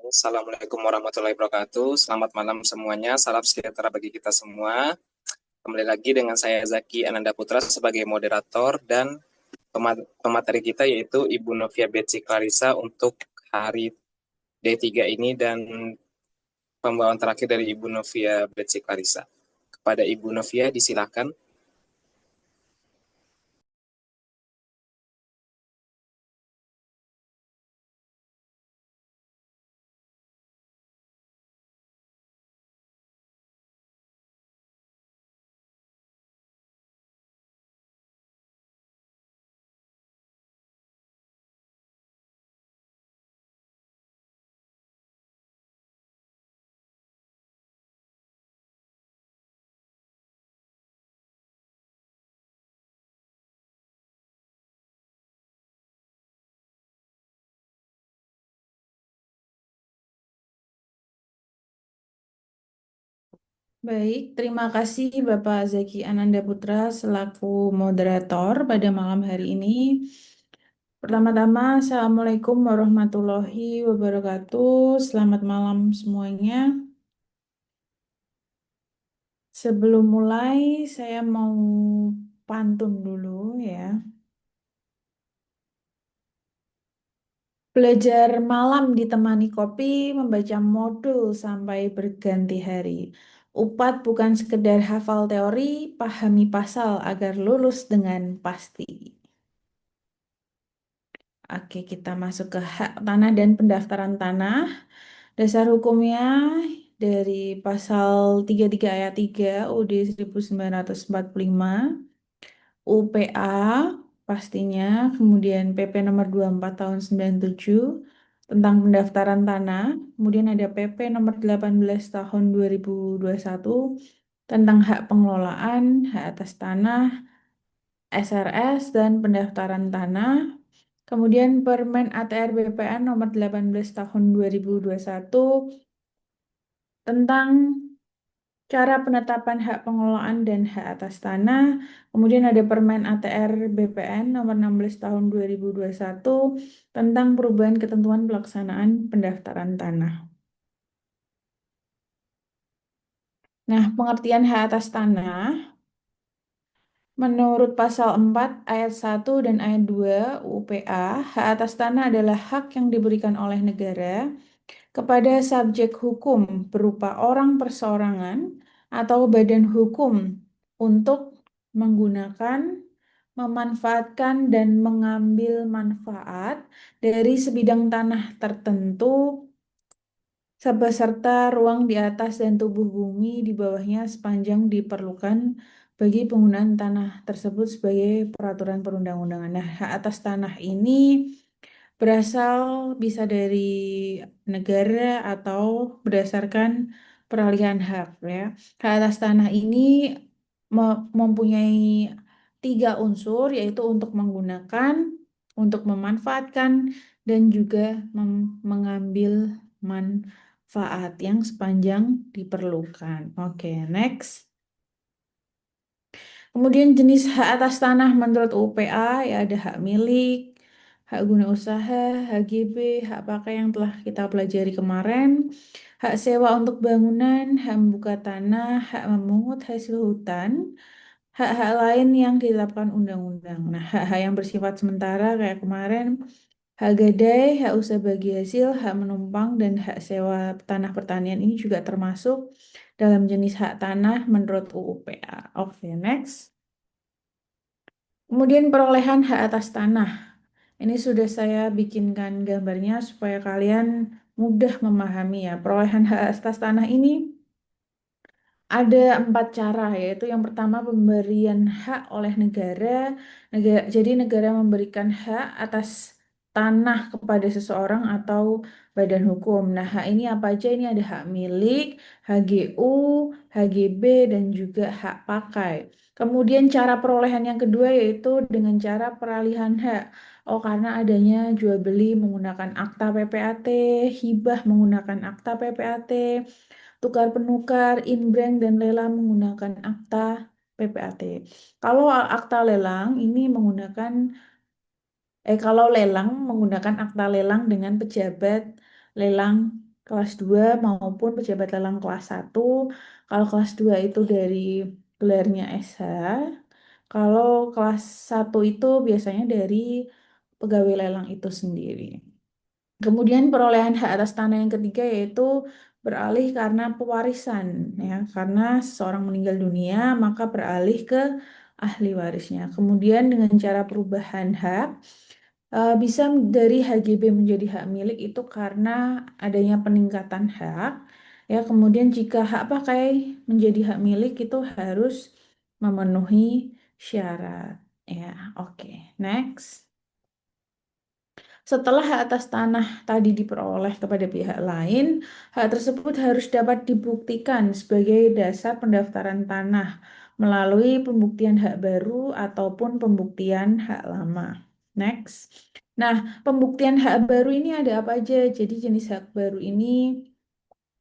Assalamualaikum warahmatullahi wabarakatuh. Selamat malam semuanya. Salam sejahtera bagi kita semua. Kembali lagi dengan saya Zaki Ananda Putra sebagai moderator dan pemateri kita yaitu Ibu Novia Betsy Clarissa untuk hari D3 ini dan pembawaan terakhir dari Ibu Novia Betsy Clarissa. Kepada Ibu Novia disilakan. Baik, terima kasih Bapak Zaki Ananda Putra selaku moderator pada malam hari ini. Pertama-tama, Assalamualaikum warahmatullahi wabarakatuh. Selamat malam semuanya. Sebelum mulai, saya mau pantun dulu ya. Belajar malam ditemani kopi, membaca modul sampai berganti hari. Upat bukan sekedar hafal teori, pahami pasal agar lulus dengan pasti. Oke, kita masuk ke hak tanah dan pendaftaran tanah. Dasar hukumnya dari pasal 33 ayat 3 UD 1945, UPA pastinya, kemudian PP nomor 24 tahun 97 tentang pendaftaran tanah, kemudian ada PP nomor 18 tahun 2021 tentang hak pengelolaan, hak atas tanah, SRS dan pendaftaran tanah. Kemudian Permen ATR BPN nomor 18 tahun 2021 tentang cara penetapan hak pengelolaan dan hak atas tanah. Kemudian ada Permen ATR BPN nomor 16 tahun 2021 tentang perubahan ketentuan pelaksanaan pendaftaran tanah. Nah, pengertian hak atas tanah menurut pasal 4 ayat 1 dan ayat 2 UPA, hak atas tanah adalah hak yang diberikan oleh negara kepada subjek hukum berupa orang perseorangan atau badan hukum untuk menggunakan, memanfaatkan, dan mengambil manfaat dari sebidang tanah tertentu beserta ruang di atas dan tubuh bumi di bawahnya sepanjang diperlukan bagi penggunaan tanah tersebut sebagai peraturan perundang-undangan. Nah, hak atas tanah ini berasal bisa dari negara atau berdasarkan peralihan hak ya. Hak atas tanah ini mempunyai tiga unsur yaitu untuk menggunakan, untuk memanfaatkan, dan juga mengambil manfaat yang sepanjang diperlukan. Oke, next. Kemudian jenis hak atas tanah menurut UPA ya ada hak milik, hak guna usaha, HGB, hak pakai yang telah kita pelajari kemarin, hak sewa untuk bangunan, hak membuka tanah, hak memungut hasil hutan, hak-hak lain yang ditetapkan undang-undang. Nah, hak-hak yang bersifat sementara kayak kemarin, hak gadai, hak usaha bagi hasil, hak menumpang, dan hak sewa tanah pertanian ini juga termasuk dalam jenis hak tanah menurut UUPA. Oke, next. Kemudian perolehan hak atas tanah. Ini sudah saya bikinkan gambarnya supaya kalian mudah memahami ya. Perolehan hak atas tanah ini ada empat cara, yaitu yang pertama pemberian hak oleh negara. Jadi negara memberikan hak atas tanah kepada seseorang atau badan hukum. Nah, hak ini apa aja? Ini ada hak milik, HGU, HGB, dan juga hak pakai. Kemudian cara perolehan yang kedua yaitu dengan cara peralihan hak. Oh, karena adanya jual beli menggunakan akta PPAT, hibah menggunakan akta PPAT, tukar penukar, inbrand, dan lelang menggunakan akta PPAT. Kalau akta lelang ini menggunakan kalau lelang menggunakan akta lelang dengan pejabat lelang kelas 2 maupun pejabat lelang kelas 1. Kalau kelas 2 itu dari gelarnya SH. Kalau kelas 1 itu biasanya dari pegawai lelang itu sendiri. Kemudian perolehan hak atas tanah yang ketiga yaitu beralih karena pewarisan, ya, karena seseorang meninggal dunia maka beralih ke ahli warisnya. Kemudian dengan cara perubahan hak bisa dari HGB menjadi hak milik itu karena adanya peningkatan hak. Ya, kemudian jika hak pakai menjadi hak milik itu harus memenuhi syarat. Ya, oke. Next. Setelah hak atas tanah tadi diperoleh kepada pihak lain, hak tersebut harus dapat dibuktikan sebagai dasar pendaftaran tanah melalui pembuktian hak baru ataupun pembuktian hak lama. Next. Nah, pembuktian hak baru ini ada apa aja? Jadi jenis hak baru ini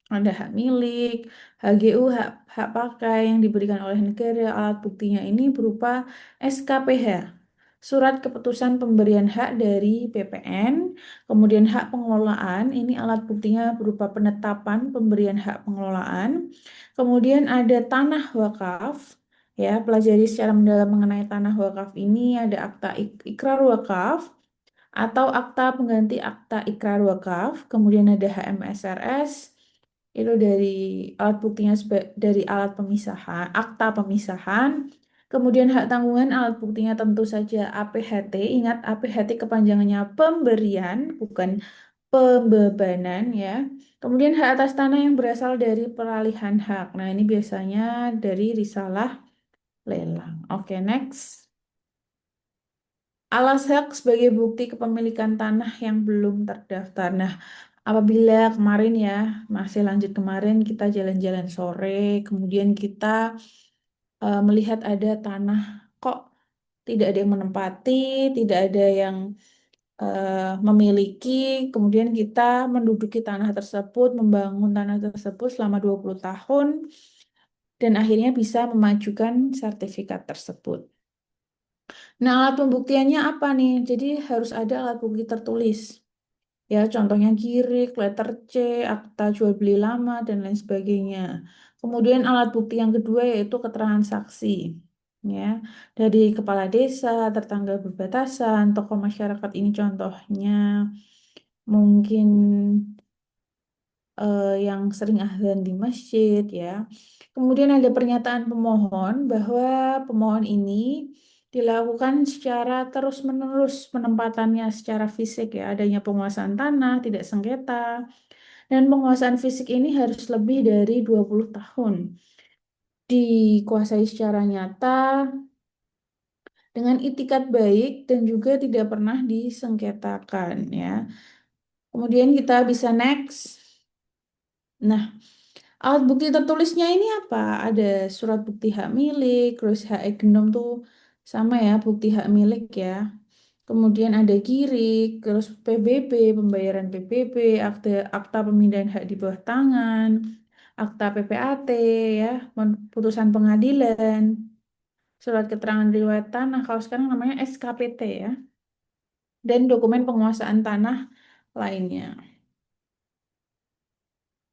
ada hak milik, HGU, hak pakai yang diberikan oleh negara. Alat buktinya ini berupa SKPH, surat keputusan pemberian hak dari PPN. Kemudian hak pengelolaan, ini alat buktinya berupa penetapan pemberian hak pengelolaan. Kemudian ada tanah wakaf. Ya, pelajari secara mendalam mengenai tanah wakaf ini ada akta ikrar wakaf atau akta pengganti akta ikrar wakaf. Kemudian ada HMSRS, itu dari alat buktinya dari alat pemisahan, akta pemisahan. Kemudian hak tanggungan alat buktinya tentu saja APHT. Ingat APHT kepanjangannya pemberian, bukan pembebanan ya. Kemudian hak atas tanah yang berasal dari peralihan hak. Nah, ini biasanya dari risalah lelang. Oke, next. Alas hak sebagai bukti kepemilikan tanah yang belum terdaftar. Nah, apabila kemarin ya, masih lanjut kemarin kita jalan-jalan sore, kemudian kita melihat ada tanah kok tidak ada yang menempati, tidak ada yang memiliki, kemudian kita menduduki tanah tersebut, membangun tanah tersebut selama 20 tahun, dan akhirnya bisa memajukan sertifikat tersebut. Nah, alat pembuktiannya apa nih? Jadi harus ada alat bukti tertulis. Ya, contohnya girik, letter C, akta jual beli lama, dan lain sebagainya. Kemudian alat bukti yang kedua yaitu keterangan saksi. Ya, dari kepala desa, tetangga berbatasan, tokoh masyarakat ini contohnya mungkin yang sering azan di masjid ya. Kemudian ada pernyataan pemohon bahwa pemohon ini dilakukan secara terus-menerus penempatannya secara fisik ya, adanya penguasaan tanah, tidak sengketa, dan penguasaan fisik ini harus lebih dari 20 tahun. Dikuasai secara nyata dengan itikat baik dan juga tidak pernah disengketakan ya. Kemudian kita bisa next. Nah, alat bukti tertulisnya ini apa? Ada surat bukti hak milik, terus hak ekonom tuh sama ya, bukti hak milik ya. Kemudian ada girik, terus PBB, pembayaran PBB, akta akta pemindahan hak di bawah tangan, akta PPAT ya, putusan pengadilan, surat keterangan riwayat tanah, kalau sekarang namanya SKPT ya, dan dokumen penguasaan tanah lainnya.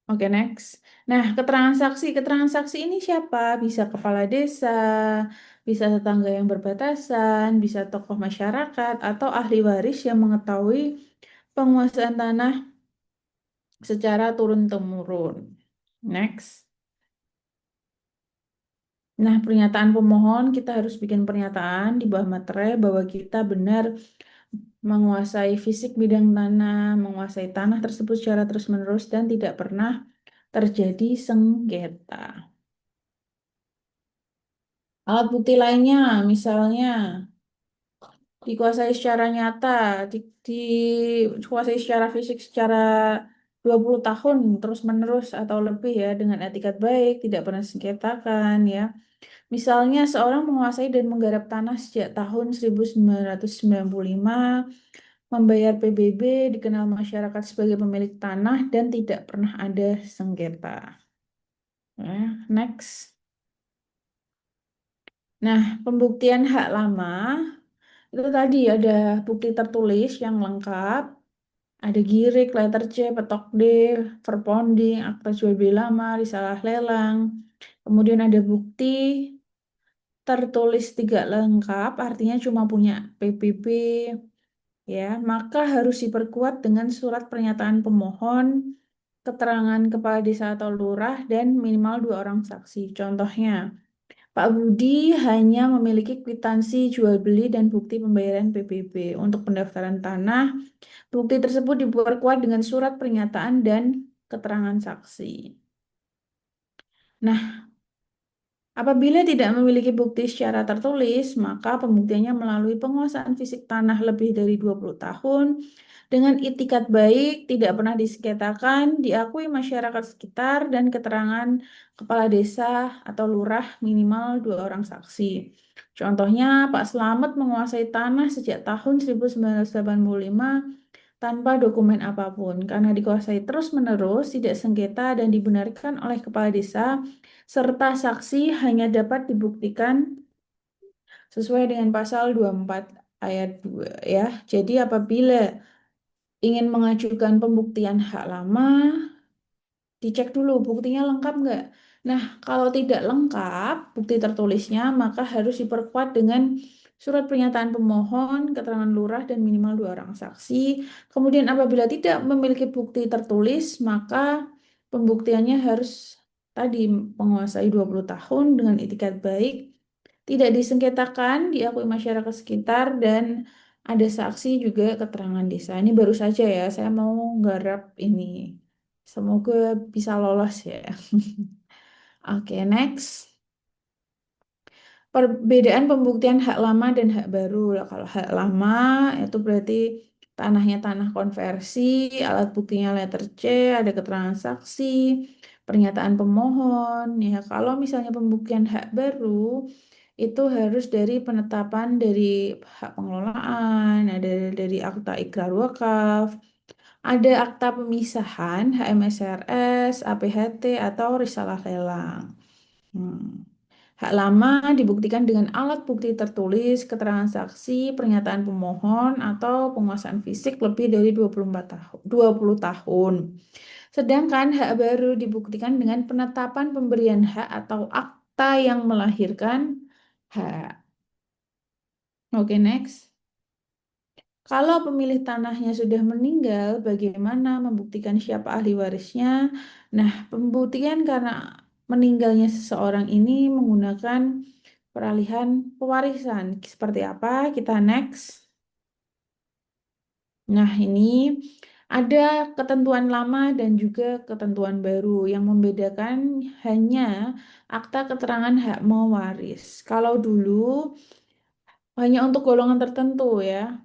Oke, next. Nah, keterangan saksi. Keterangan saksi ini siapa? Bisa kepala desa, bisa tetangga yang berbatasan, bisa tokoh masyarakat, atau ahli waris yang mengetahui penguasaan tanah secara turun-temurun. Next. Nah, pernyataan pemohon, kita harus bikin pernyataan di bawah materai bahwa kita benar menguasai fisik bidang tanah, menguasai tanah tersebut secara terus-menerus, dan tidak pernah terjadi sengketa. Alat bukti lainnya, misalnya dikuasai secara nyata, dikuasai secara fisik secara 20 tahun terus-menerus atau lebih ya dengan etikat baik, tidak pernah sengketakan ya. Misalnya seorang menguasai dan menggarap tanah sejak tahun 1995, membayar PBB, dikenal masyarakat sebagai pemilik tanah dan tidak pernah ada sengketa. Next. Nah, pembuktian hak lama itu tadi ada bukti tertulis yang lengkap, Ada girik, letter C, petok D, verponding, akta jual beli lama, risalah lelang. Kemudian ada bukti tertulis tidak lengkap, artinya cuma punya PBB, ya, maka harus diperkuat dengan surat pernyataan pemohon, keterangan kepala desa atau lurah, dan minimal 2 orang saksi. Contohnya, Pak Budi hanya memiliki kwitansi jual beli dan bukti pembayaran PBB. Untuk pendaftaran tanah, bukti tersebut diperkuat dengan surat pernyataan dan keterangan saksi. Nah, apabila tidak memiliki bukti secara tertulis, maka pembuktiannya melalui penguasaan fisik tanah lebih dari 20 tahun dengan itikat baik, tidak pernah disengketakan, diakui masyarakat sekitar, dan keterangan kepala desa atau lurah minimal 2 orang saksi. Contohnya, Pak Slamet menguasai tanah sejak tahun 1985 tanpa dokumen apapun, karena dikuasai terus-menerus, tidak sengketa, dan dibenarkan oleh kepala desa, serta saksi hanya dapat dibuktikan sesuai dengan pasal 24 ayat 2 ya. Jadi apabila ingin mengajukan pembuktian hak lama, dicek dulu buktinya lengkap nggak. Nah, kalau tidak lengkap bukti tertulisnya, maka harus diperkuat dengan surat pernyataan pemohon, keterangan lurah, dan minimal 2 orang saksi. Kemudian apabila tidak memiliki bukti tertulis, maka pembuktiannya harus tadi menguasai 20 tahun dengan itikat baik, tidak disengketakan, diakui masyarakat sekitar, dan ada saksi juga keterangan desa. Ini baru saja ya, saya mau nggarap ini. Semoga bisa lolos ya. Oke, next. Perbedaan pembuktian hak lama dan hak baru. Lah, kalau hak lama itu berarti tanahnya tanah konversi, alat buktinya letter C, ada keterangan saksi, pernyataan pemohon. Ya, kalau misalnya pembuktian hak baru itu harus dari penetapan dari hak pengelolaan, ada dari akta ikrar wakaf, ada akta pemisahan, HMSRS, APHT, atau risalah lelang. Hmm. Hak lama dibuktikan dengan alat bukti tertulis, keterangan saksi, pernyataan pemohon, atau penguasaan fisik lebih dari 24 tahun, 20 tahun. Sedangkan hak baru dibuktikan dengan penetapan pemberian hak atau akta yang melahirkan hak. Oke, next. Kalau pemilik tanahnya sudah meninggal, bagaimana membuktikan siapa ahli warisnya? Nah, pembuktian karena meninggalnya seseorang ini menggunakan peralihan pewarisan. Seperti apa? Kita next. Nah, ini ada ketentuan lama dan juga ketentuan baru yang membedakan hanya akta keterangan hak mewaris. Kalau dulu hanya untuk golongan tertentu ya.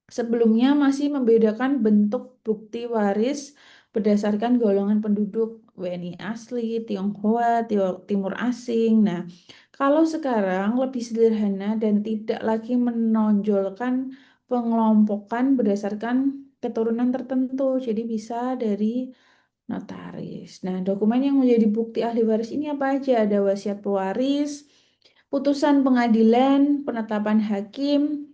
Sebelumnya masih membedakan bentuk bukti waris berdasarkan golongan penduduk WNI asli, Tionghoa, Timur Asing. Nah, kalau sekarang lebih sederhana dan tidak lagi menonjolkan pengelompokan berdasarkan keturunan tertentu. Jadi bisa dari notaris. Nah, dokumen yang menjadi bukti ahli waris ini apa aja? Ada wasiat pewaris, putusan pengadilan, penetapan hakim,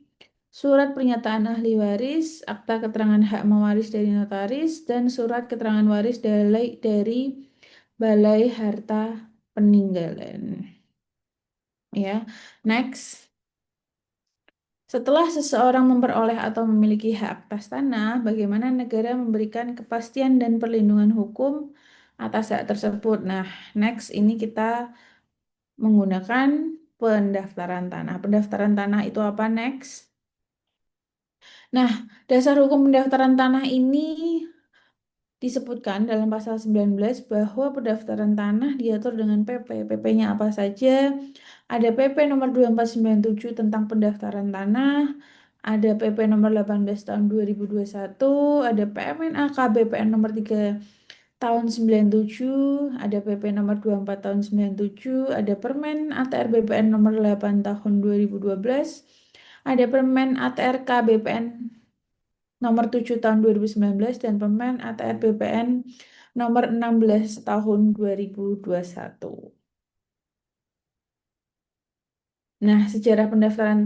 surat pernyataan ahli waris, akta keterangan hak mewaris dari notaris, dan surat keterangan waris dari Balai Harta Peninggalan. Ya, next. Setelah seseorang memperoleh atau memiliki hak atas tanah, bagaimana negara memberikan kepastian dan perlindungan hukum atas hak tersebut? Nah, next ini kita menggunakan pendaftaran tanah. Pendaftaran tanah itu apa next? Nah, dasar hukum pendaftaran tanah ini disebutkan dalam pasal 19 bahwa pendaftaran tanah diatur dengan PP. PP-nya apa saja? Ada PP nomor 2497 tentang pendaftaran tanah, ada PP nomor 18 tahun 2021, ada PMNA KBPN nomor 3 tahun 97, ada PP nomor 24 tahun 97, ada Permen ATR BPN nomor 8 tahun 2012, ada Permen ATR KBPN nomor 7 tahun 2019, dan Permen ATR BPN nomor 16 tahun 2021. Nah, sejarah pendaftaran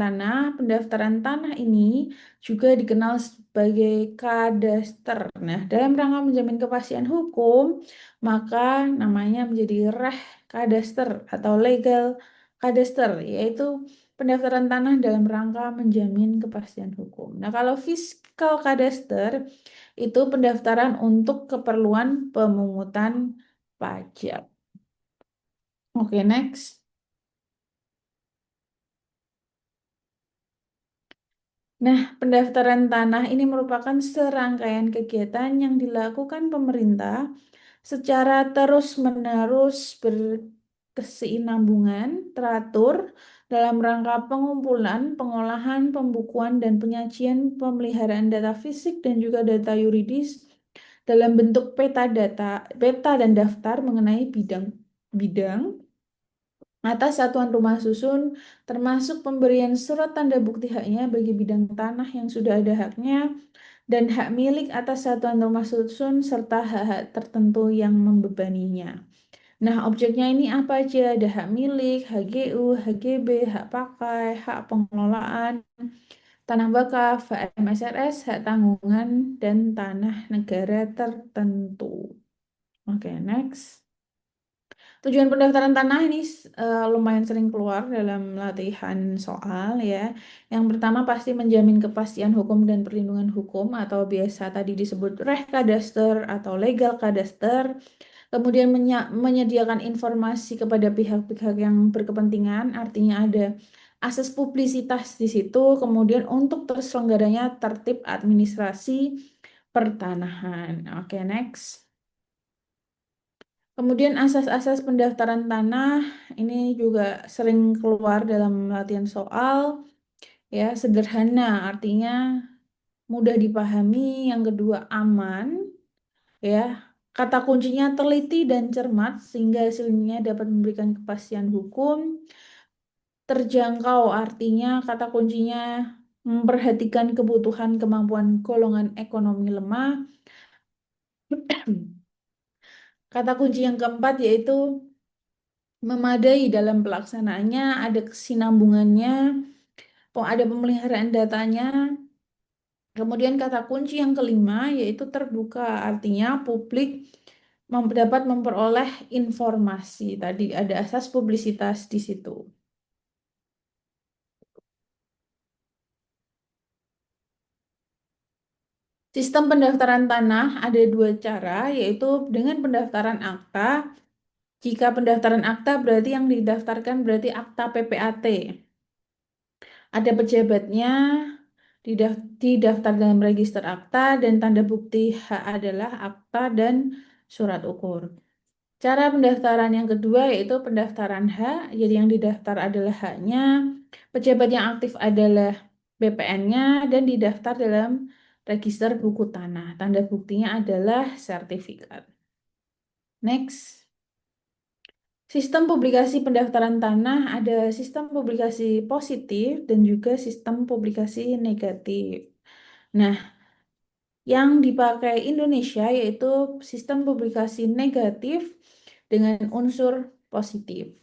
tanah ini juga dikenal sebagai kadaster. Nah, dalam rangka menjamin kepastian hukum, maka namanya menjadi reh kadaster atau legal kadaster, yaitu pendaftaran tanah dalam rangka menjamin kepastian hukum. Nah, kalau fiskal kadaster itu pendaftaran untuk keperluan pemungutan pajak. Oke, next. Nah, pendaftaran tanah ini merupakan serangkaian kegiatan yang dilakukan pemerintah secara terus-menerus berkesinambungan, teratur dalam rangka pengumpulan, pengolahan, pembukuan, dan penyajian pemeliharaan data fisik dan juga data yuridis dalam bentuk peta data, peta dan daftar mengenai bidang atas satuan rumah susun, termasuk pemberian surat tanda bukti haknya bagi bidang tanah yang sudah ada haknya, dan hak milik atas satuan rumah susun, serta hak-hak tertentu yang membebaninya. Nah, objeknya ini apa aja? Ada hak milik, HGU, HGB, hak pakai, hak pengelolaan, tanah wakaf, hak MSRS, hak tanggungan, dan tanah negara tertentu. Oke, next. Tujuan pendaftaran tanah ini lumayan sering keluar dalam latihan soal ya. Yang pertama pasti menjamin kepastian hukum dan perlindungan hukum atau biasa tadi disebut kadaster atau legal kadaster. Kemudian menyediakan informasi kepada pihak-pihak yang berkepentingan, artinya ada akses publisitas di situ. Kemudian untuk terselenggaranya tertib administrasi pertanahan. Oke, next. Kemudian asas-asas pendaftaran tanah ini juga sering keluar dalam latihan soal ya, sederhana artinya mudah dipahami, yang kedua aman ya. Kata kuncinya teliti dan cermat sehingga hasilnya dapat memberikan kepastian hukum. Terjangkau artinya kata kuncinya memperhatikan kebutuhan kemampuan golongan ekonomi lemah. Kata kunci yang keempat yaitu memadai dalam pelaksanaannya, ada kesinambungannya, ada pemeliharaan datanya. Kemudian kata kunci yang kelima yaitu terbuka, artinya publik dapat memperoleh informasi. Tadi ada asas publisitas di situ. Sistem pendaftaran tanah ada dua cara, yaitu dengan pendaftaran akta. Jika pendaftaran akta berarti yang didaftarkan berarti akta PPAT. Ada pejabatnya, didaftar dalam register akta, dan tanda bukti hak adalah akta dan surat ukur. Cara pendaftaran yang kedua yaitu pendaftaran hak, jadi yang didaftar adalah haknya, pejabat yang aktif adalah BPN-nya, dan didaftar dalam register buku tanah. Tanda buktinya adalah sertifikat. Next. Sistem publikasi pendaftaran tanah ada sistem publikasi positif dan juga sistem publikasi negatif. Nah, yang dipakai Indonesia yaitu sistem publikasi negatif dengan unsur positif.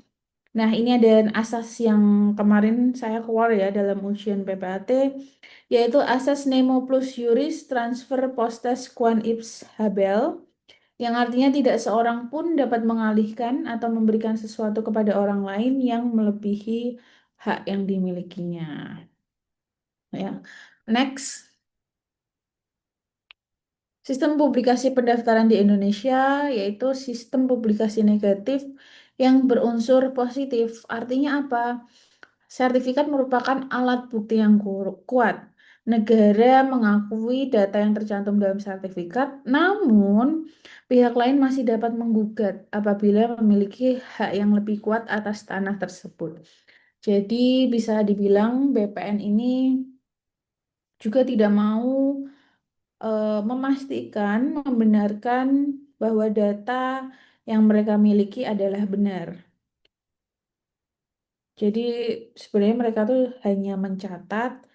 Nah, ini ada asas yang kemarin saya keluar ya dalam ujian PPAT, yaitu asas nemo plus juris transfer postes quam ipse habeo, yang artinya tidak seorang pun dapat mengalihkan atau memberikan sesuatu kepada orang lain yang melebihi hak yang dimilikinya. Ya. Next. Sistem publikasi pendaftaran di Indonesia yaitu sistem publikasi negatif yang berunsur positif. Artinya apa? Sertifikat merupakan alat bukti yang kuat. Negara mengakui data yang tercantum dalam sertifikat, namun pihak lain masih dapat menggugat apabila memiliki hak yang lebih kuat atas tanah tersebut. Jadi bisa dibilang BPN ini juga tidak mau memastikan, membenarkan bahwa data yang mereka miliki adalah benar. Jadi sebenarnya mereka tuh hanya mencatat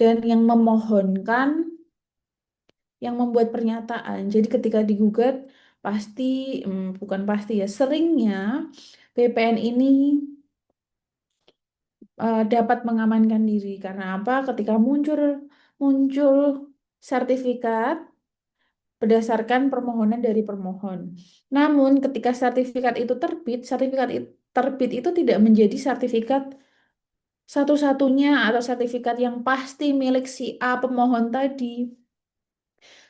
dan yang memohonkan, yang membuat pernyataan. Jadi ketika digugat pasti, bukan pasti ya, seringnya BPN ini dapat mengamankan diri. Karena apa? Ketika muncul muncul sertifikat berdasarkan permohonan dari permohon. Namun, ketika sertifikat itu terbit, terbit itu tidak menjadi sertifikat satu-satunya atau sertifikat yang pasti milik si A pemohon tadi.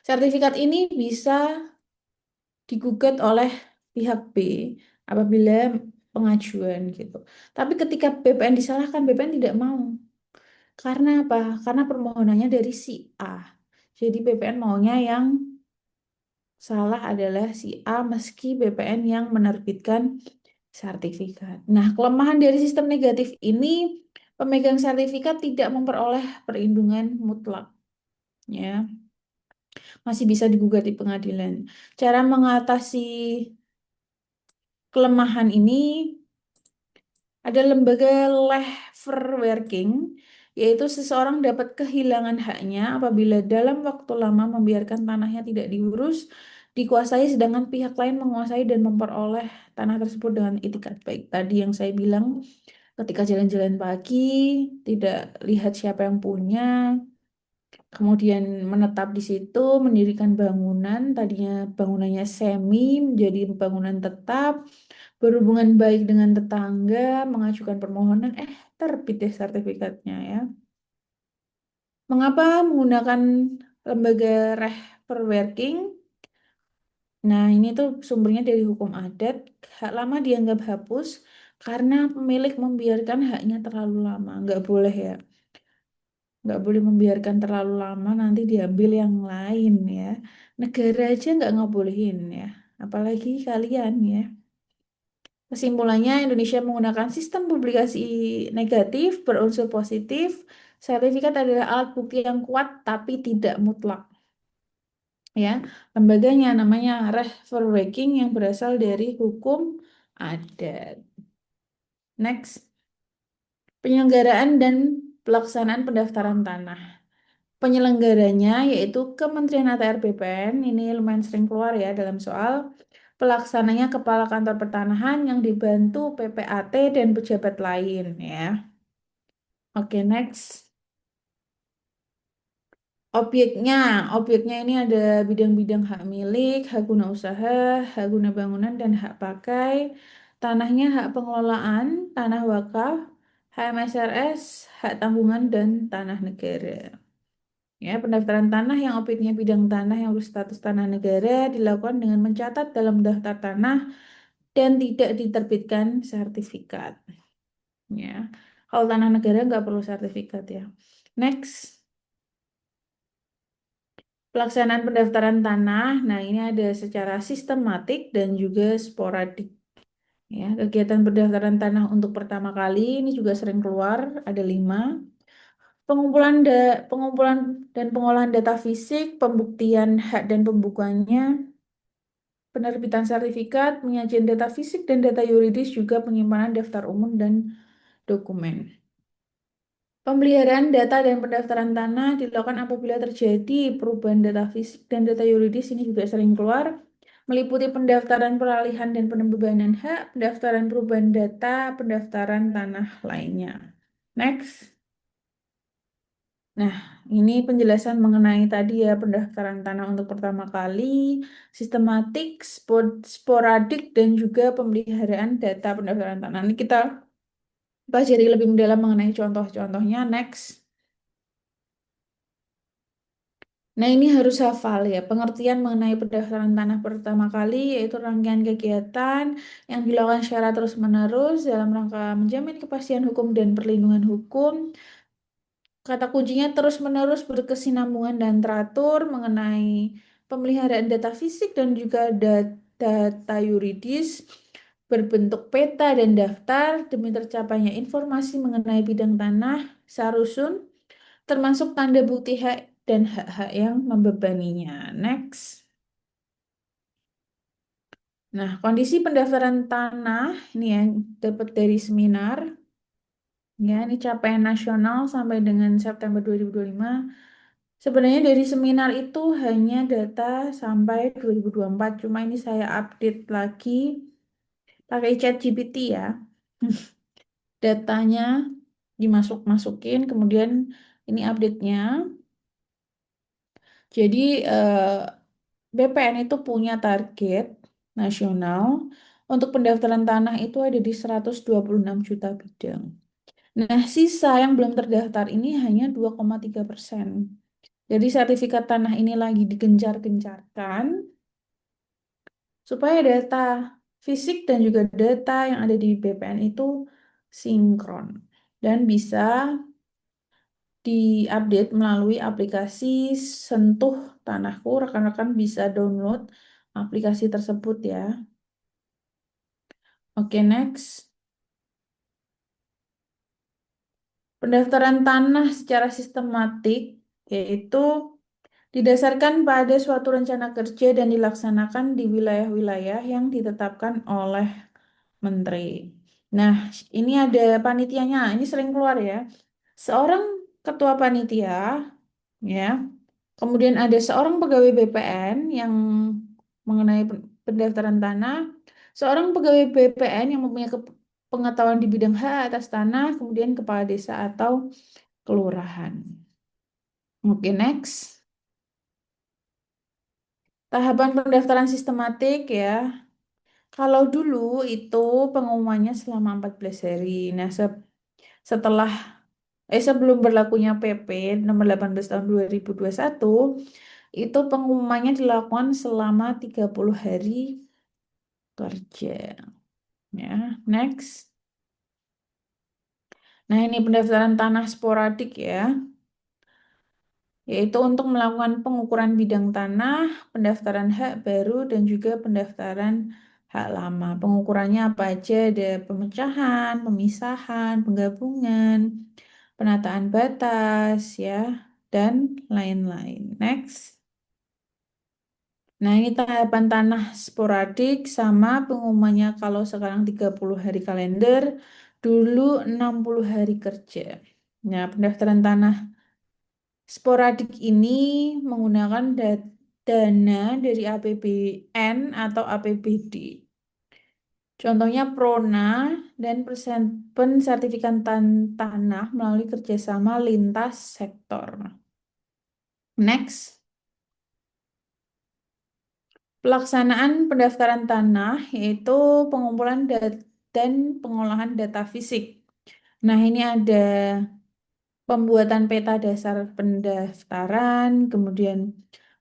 Sertifikat ini bisa digugat oleh pihak B apabila pengajuan gitu. Tapi ketika BPN disalahkan, BPN tidak mau. Karena apa? Karena permohonannya dari si A. Jadi BPN maunya yang salah adalah si A meski BPN yang menerbitkan sertifikat. Nah, kelemahan dari sistem negatif ini, pemegang sertifikat tidak memperoleh perlindungan mutlak. Ya, masih bisa digugat di pengadilan. Cara mengatasi kelemahan ini ada lembaga leverworking, yaitu seseorang dapat kehilangan haknya apabila dalam waktu lama membiarkan tanahnya tidak diurus, dikuasai, sedangkan pihak lain menguasai dan memperoleh tanah tersebut dengan itikat baik. Tadi yang saya bilang, ketika jalan-jalan pagi, tidak lihat siapa yang punya, kemudian menetap di situ, mendirikan bangunan, tadinya bangunannya semi menjadi bangunan tetap, berhubungan baik dengan tetangga, mengajukan permohonan, terbit deh sertifikatnya ya. Mengapa menggunakan lembaga reverworking? Nah, ini tuh sumbernya dari hukum adat. Hak lama dianggap hapus karena pemilik membiarkan haknya terlalu lama. Nggak boleh ya. Nggak boleh membiarkan terlalu lama, nanti diambil yang lain ya. Negara aja nggak ngebolehin ya. Apalagi kalian ya. Kesimpulannya, Indonesia menggunakan sistem publikasi negatif berunsur positif. Sertifikat adalah alat bukti yang kuat tapi tidak mutlak. Ya, lembaganya namanya Rechtverwerking yang berasal dari hukum adat. Next, penyelenggaraan dan pelaksanaan pendaftaran tanah. Penyelenggaranya yaitu Kementerian ATR BPN, ini lumayan sering keluar ya dalam soal. Pelaksananya Kepala Kantor Pertanahan yang dibantu PPAT dan pejabat lain ya. Oke, next. Objeknya, objeknya ini ada bidang-bidang hak milik, hak guna usaha, hak guna bangunan, dan hak pakai. Tanahnya hak pengelolaan, tanah wakaf, hak MSRS, hak tanggungan, dan tanah negara. Ya, pendaftaran tanah yang objeknya bidang tanah yang berstatus tanah negara dilakukan dengan mencatat dalam daftar tanah dan tidak diterbitkan sertifikat. Ya, kalau tanah negara nggak perlu sertifikat ya. Next. Pelaksanaan pendaftaran tanah, nah ini ada secara sistematik dan juga sporadik. Ya, kegiatan pendaftaran tanah untuk pertama kali ini juga sering keluar, ada 5. Pengumpulan dan pengolahan data fisik, pembuktian hak dan pembukuannya, penerbitan sertifikat, penyajian data fisik dan data yuridis, juga penyimpanan daftar umum dan dokumen. Pemeliharaan data dan pendaftaran tanah dilakukan apabila terjadi perubahan data fisik dan data yuridis, ini juga sering keluar, meliputi pendaftaran peralihan dan penembubanan hak, pendaftaran perubahan data, pendaftaran tanah lainnya. Next. Nah, ini penjelasan mengenai tadi ya pendaftaran tanah untuk pertama kali, sistematik, sporadik, dan juga pemeliharaan data pendaftaran tanah. Ini kita pelajari lebih mendalam mengenai contoh-contohnya. Next. Nah, ini harus hafal ya. Pengertian mengenai pendaftaran tanah pertama kali yaitu rangkaian kegiatan yang dilakukan secara terus-menerus dalam rangka menjamin kepastian hukum dan perlindungan hukum. Kata kuncinya terus-menerus, berkesinambungan dan teratur mengenai pemeliharaan data fisik dan juga data yuridis berbentuk peta dan daftar demi tercapainya informasi mengenai bidang tanah serusun, termasuk tanda bukti hak dan hak-hak yang membebaninya. Next. Nah, kondisi pendaftaran tanah ini yang dapat dari seminar. Ya, ini capaian nasional sampai dengan September 2025. Sebenarnya dari seminar itu hanya data sampai 2024, cuma ini saya update lagi pakai ChatGPT ya. Datanya dimasuk-masukin, kemudian ini update-nya. Jadi BPN itu punya target nasional untuk pendaftaran tanah itu ada di 126 juta bidang. Nah, sisa yang belum terdaftar ini hanya 2,3%. Jadi sertifikat tanah ini lagi digencar-gencarkan supaya data fisik dan juga data yang ada di BPN itu sinkron dan bisa diupdate melalui aplikasi Sentuh Tanahku. Rekan-rekan bisa download aplikasi tersebut ya. Oke, next. Pendaftaran tanah secara sistematik yaitu didasarkan pada suatu rencana kerja dan dilaksanakan di wilayah-wilayah yang ditetapkan oleh menteri. Nah, ini ada panitianya. Ini sering keluar ya. Seorang ketua panitia, ya. Kemudian ada seorang pegawai BPN yang mengenai pendaftaran tanah, seorang pegawai BPN yang mempunyai pengetahuan di bidang hak atas tanah, kemudian kepala desa atau kelurahan. Oke, next. Tahapan pendaftaran sistematik ya. Kalau dulu itu pengumumannya selama 14 hari. Nah, setelah sebelum berlakunya PP nomor 18 tahun 2021, itu pengumumannya dilakukan selama 30 hari kerja. Ya, next. Nah, ini pendaftaran tanah sporadik ya, yaitu untuk melakukan pengukuran bidang tanah, pendaftaran hak baru, dan juga pendaftaran hak lama. Pengukurannya apa aja? Ada pemecahan, pemisahan, penggabungan, penataan batas, ya, dan lain-lain. Next. Nah, ini tahapan tanah sporadik sama pengumumannya kalau sekarang 30 hari kalender, dulu 60 hari kerja. Nah, pendaftaran tanah sporadik ini menggunakan dana dari APBN atau APBD. Contohnya Prona dan pensertifikan tanah melalui kerjasama lintas sektor. Next. Pelaksanaan pendaftaran tanah yaitu pengumpulan dan pengolahan data fisik. Nah, ini ada pembuatan peta dasar pendaftaran, kemudian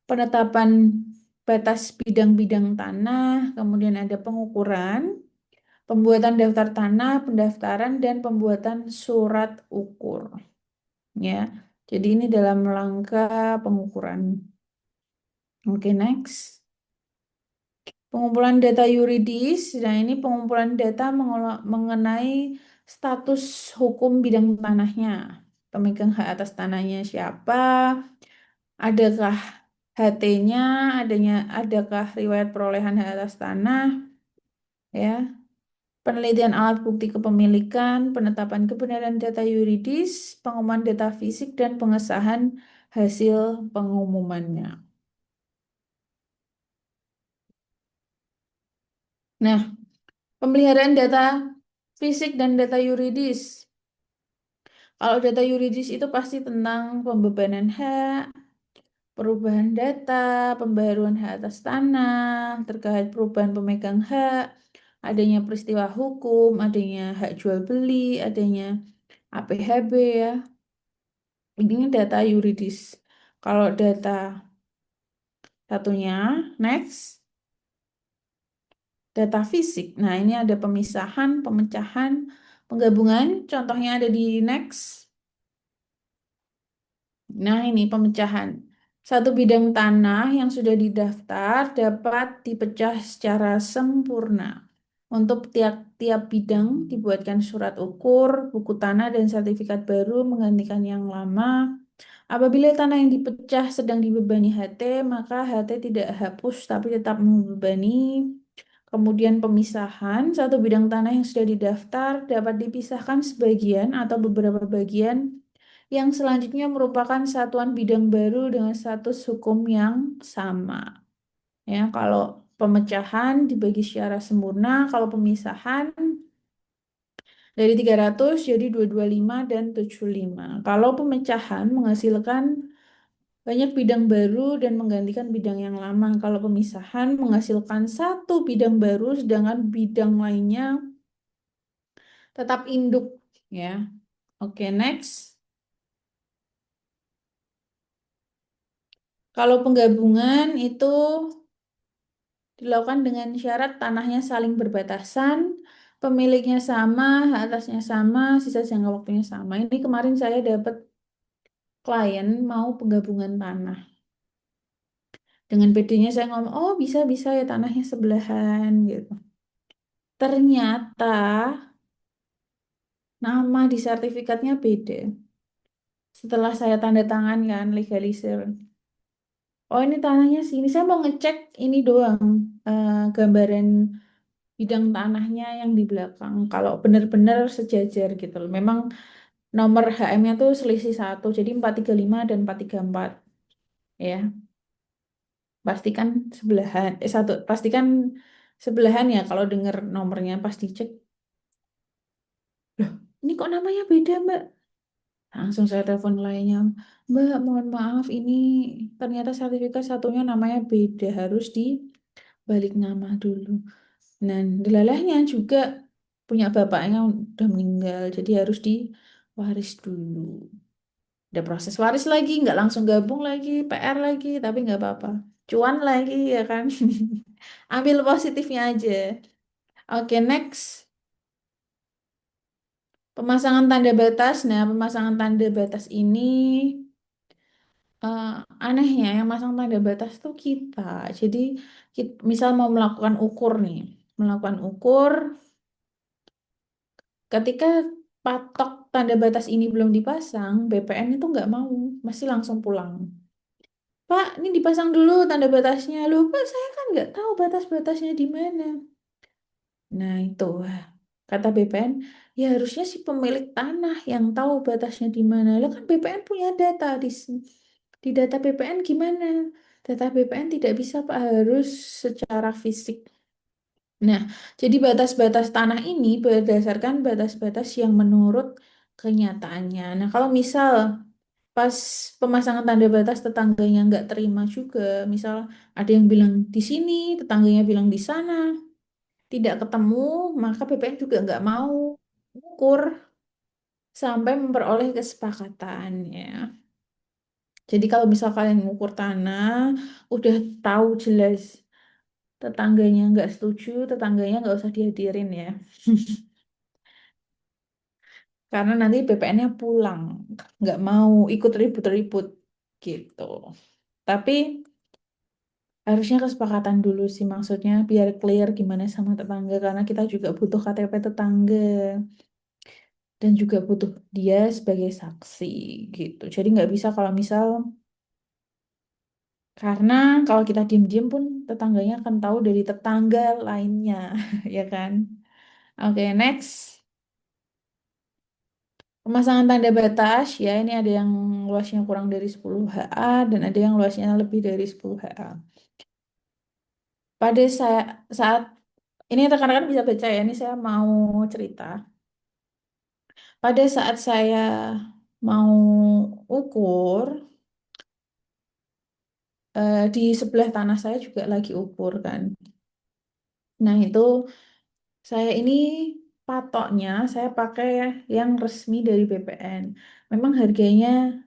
penetapan batas bidang-bidang tanah, kemudian ada pengukuran, pembuatan daftar tanah, pendaftaran, dan pembuatan surat ukur. Ya, jadi ini dalam rangka pengukuran. Oke, next. Pengumpulan data yuridis, nah ini pengumpulan data mengenai status hukum bidang tanahnya. Pemegang hak atas tanahnya siapa, adakah HT-nya, adakah riwayat perolehan hak atas tanah, ya. Penelitian alat bukti kepemilikan, penetapan kebenaran data yuridis, pengumuman data fisik, dan pengesahan hasil pengumumannya. Nah, pemeliharaan data fisik dan data yuridis. Kalau data yuridis itu pasti tentang pembebanan hak, perubahan data, pembaruan hak atas tanah, terkait perubahan pemegang hak, adanya peristiwa hukum, adanya hak jual beli, adanya APHB ya. Ini data yuridis. Kalau data satunya, next, data fisik. Nah, ini ada pemisahan, pemecahan, penggabungan. Contohnya ada di next. Nah, ini pemecahan. Satu bidang tanah yang sudah didaftar dapat dipecah secara sempurna. Untuk tiap-tiap bidang dibuatkan surat ukur, buku tanah, dan sertifikat baru menggantikan yang lama. Apabila tanah yang dipecah sedang dibebani HT, maka HT tidak hapus tapi tetap membebani. Kemudian pemisahan, satu bidang tanah yang sudah didaftar dapat dipisahkan sebagian atau beberapa bagian yang selanjutnya merupakan satuan bidang baru dengan status hukum yang sama. Ya, kalau pemecahan dibagi secara sempurna, kalau pemisahan Dari 300 jadi 225 dan 75. Kalau pemecahan menghasilkan banyak bidang baru dan menggantikan bidang yang lama. Kalau pemisahan menghasilkan satu bidang baru sedangkan bidang lainnya tetap induk ya. Oke, next. Kalau penggabungan itu dilakukan dengan syarat tanahnya saling berbatasan, pemiliknya sama, hak atasnya sama, sisa jangka waktunya sama. Ini kemarin saya dapat klien mau penggabungan tanah. Dengan PD-nya saya ngomong, oh bisa-bisa ya tanahnya sebelahan gitu. Ternyata nama di sertifikatnya beda. Setelah saya tanda tangan kan legalisir. Oh ini tanahnya sini. Saya mau ngecek ini doang. Gambaran bidang tanahnya yang di belakang. Kalau benar-benar sejajar gitu loh. Memang nomor HM-nya tuh selisih satu. Jadi 435 dan 434. Ya, pastikan sebelahan. Satu, pastikan sebelahan ya kalau dengar nomornya pas dicek. Loh, ini kok namanya beda, Mbak? Langsung saya telepon lainnya, Mbak, mohon maaf, ini ternyata sertifikat satunya namanya beda, harus dibalik nama dulu. Dan delalahnya juga punya bapaknya udah meninggal, jadi harus diwaris dulu. Ada proses waris lagi, nggak langsung gabung lagi, PR lagi, tapi nggak apa-apa. Cuan lagi ya kan. Ambil positifnya aja. Oke, next. Pemasangan tanda batas. Nah, pemasangan tanda batas ini eh, anehnya yang masang tanda batas tuh kita. Jadi misal mau melakukan ukur nih, melakukan ukur ketika patok tanda batas ini belum dipasang, BPN itu nggak mau, masih langsung pulang. Pak, ini dipasang dulu tanda batasnya. Loh, Pak, saya kan nggak tahu batas-batasnya di mana. Nah, itu kata BPN, ya harusnya si pemilik tanah yang tahu batasnya di mana. Lah kan BPN punya data di data BPN gimana? Data BPN tidak bisa Pak, harus secara fisik. Nah, jadi batas-batas tanah ini berdasarkan batas-batas yang menurut kenyataannya. Nah, kalau misal pas pemasangan tanda batas tetangganya nggak terima juga, misal ada yang bilang di sini, tetangganya bilang di sana, tidak ketemu, maka BPN juga nggak mau ukur sampai memperoleh kesepakatan ya. Jadi kalau misal kalian mengukur tanah, udah tahu jelas tetangganya nggak setuju, tetangganya nggak usah dihadirin ya. Karena nanti BPN-nya pulang, nggak mau ikut ribut-ribut gitu. Tapi harusnya kesepakatan dulu sih maksudnya biar clear gimana sama tetangga karena kita juga butuh KTP tetangga. Dan juga butuh dia sebagai saksi gitu. Jadi nggak bisa kalau misal karena kalau kita diem-diem pun tetangganya akan tahu dari tetangga lainnya, ya kan? Oke, next. Pemasangan tanda batas ya ini ada yang luasnya kurang dari 10 HA dan ada yang luasnya lebih dari 10 HA. Pada saat ini rekan-rekan bisa baca ya, ini saya mau cerita. Pada saat saya mau ukur di sebelah tanah saya juga lagi ukur kan. Nah, itu saya ini patoknya saya pakai yang resmi dari BPN. Memang harganya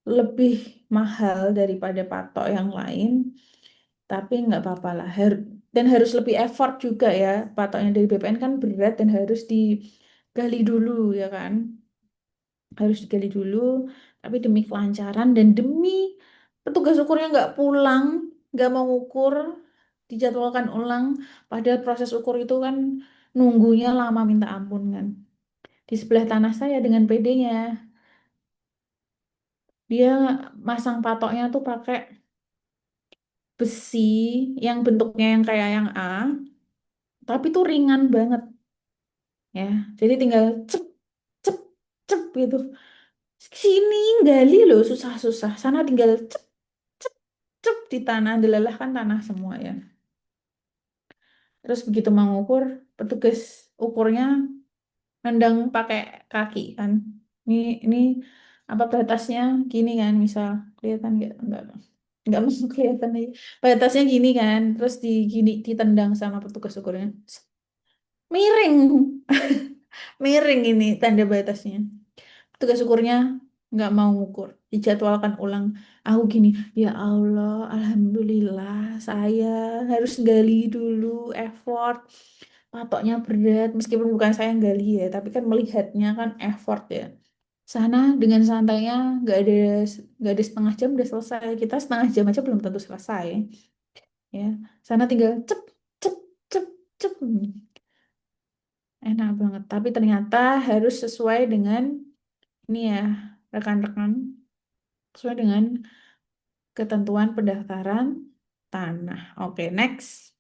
lebih mahal daripada patok yang lain, tapi nggak apa-apa lah. Dan harus lebih effort juga ya. Patoknya dari BPN kan berat dan harus digali dulu ya kan. Harus digali dulu, tapi demi kelancaran dan demi petugas ukurnya nggak pulang, nggak mau ukur, dijadwalkan ulang, padahal proses ukur itu kan nunggunya lama minta ampun kan. Di sebelah tanah saya dengan PD-nya, dia masang patoknya tuh pakai besi yang bentuknya yang kayak yang A, tapi tuh ringan banget ya. Jadi tinggal cep cep cep gitu. Sini gali loh susah-susah, sana tinggal cep cep di tanah, delelah kan tanah semua ya. Terus begitu mau ngukur, petugas ukurnya nendang pakai kaki kan. Ini apa batasnya gini kan, misal kelihatan nggak? Enggak mau kelihatan aja. Batasnya gini kan, terus gini ditendang sama petugas ukurnya. Miring. Miring ini tanda batasnya. Tugas ukurnya nggak mau ngukur, dijadwalkan ulang. Aku gini, ya Allah, alhamdulillah saya harus gali dulu, effort. Patoknya berat, meskipun bukan saya yang gali ya, tapi kan melihatnya kan effort ya. Sana dengan santainya nggak ada setengah jam udah selesai. Kita setengah jam aja belum tentu selesai ya. Sana tinggal cep cep cep cep. Enak banget. Tapi ternyata harus sesuai dengan ini ya, rekan-rekan, sesuai dengan ketentuan pendaftaran tanah. Oke, next.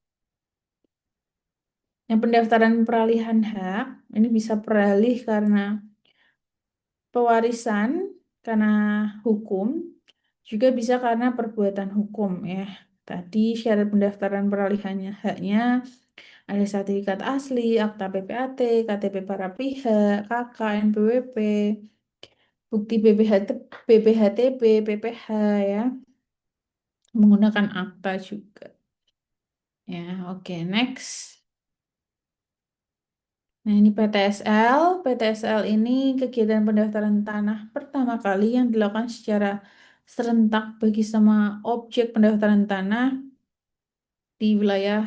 Yang pendaftaran peralihan hak, ini bisa peralih karena pewarisan, karena hukum, juga bisa karena perbuatan hukum ya. Tadi syarat pendaftaran peralihannya haknya ada sertifikat asli, akta PPAT, KTP para pihak, KK, NPWP, bukti BPHTB, PPH ya, menggunakan akta juga. Ya, oke, next. Nah, ini PTSL. PTSL ini kegiatan pendaftaran tanah pertama kali yang dilakukan secara serentak bagi semua objek pendaftaran tanah di wilayah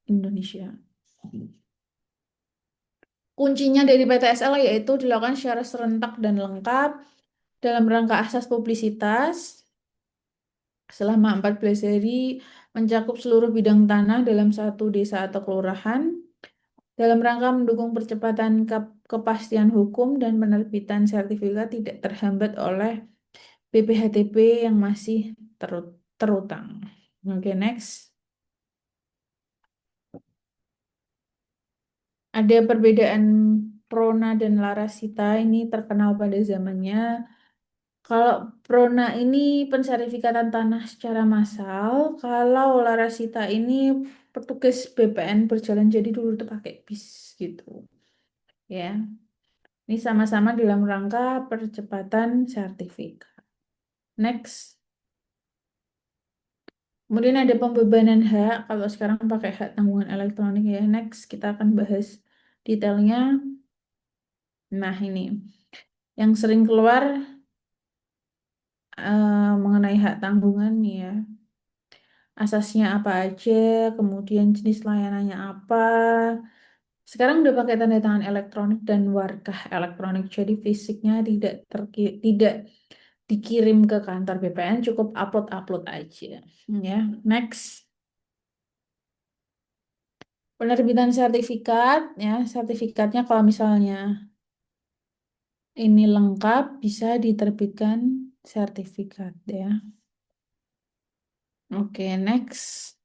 Indonesia. Kuncinya dari PTSL yaitu dilakukan secara serentak dan lengkap dalam rangka asas publisitas selama 14 hari mencakup seluruh bidang tanah dalam satu desa atau kelurahan dalam rangka mendukung percepatan kepastian hukum dan penerbitan sertifikat tidak terhambat oleh BPHTB yang masih terutang. Oke, next. Ada perbedaan Prona dan Larasita ini terkenal pada zamannya. Kalau Prona ini pensertifikatan tanah secara massal, kalau Larasita ini petugas BPN berjalan jadi dulu tuh pakai bis gitu. Ya. Ini sama-sama dalam rangka percepatan sertifikat. Next. Kemudian ada pembebanan hak. Kalau sekarang pakai hak tanggungan elektronik ya. Next, kita akan bahas detailnya. Nah, ini yang sering keluar mengenai hak tanggungan nih ya. Asasnya apa aja, kemudian jenis layanannya apa. Sekarang udah pakai tanda tangan elektronik dan warkah elektronik. Jadi fisiknya tidak dikirim ke kantor BPN, cukup upload-upload aja. Ya, next. Penerbitan sertifikat, ya, sertifikatnya kalau misalnya ini lengkap, bisa diterbitkan sertifikat, ya. Oke, next.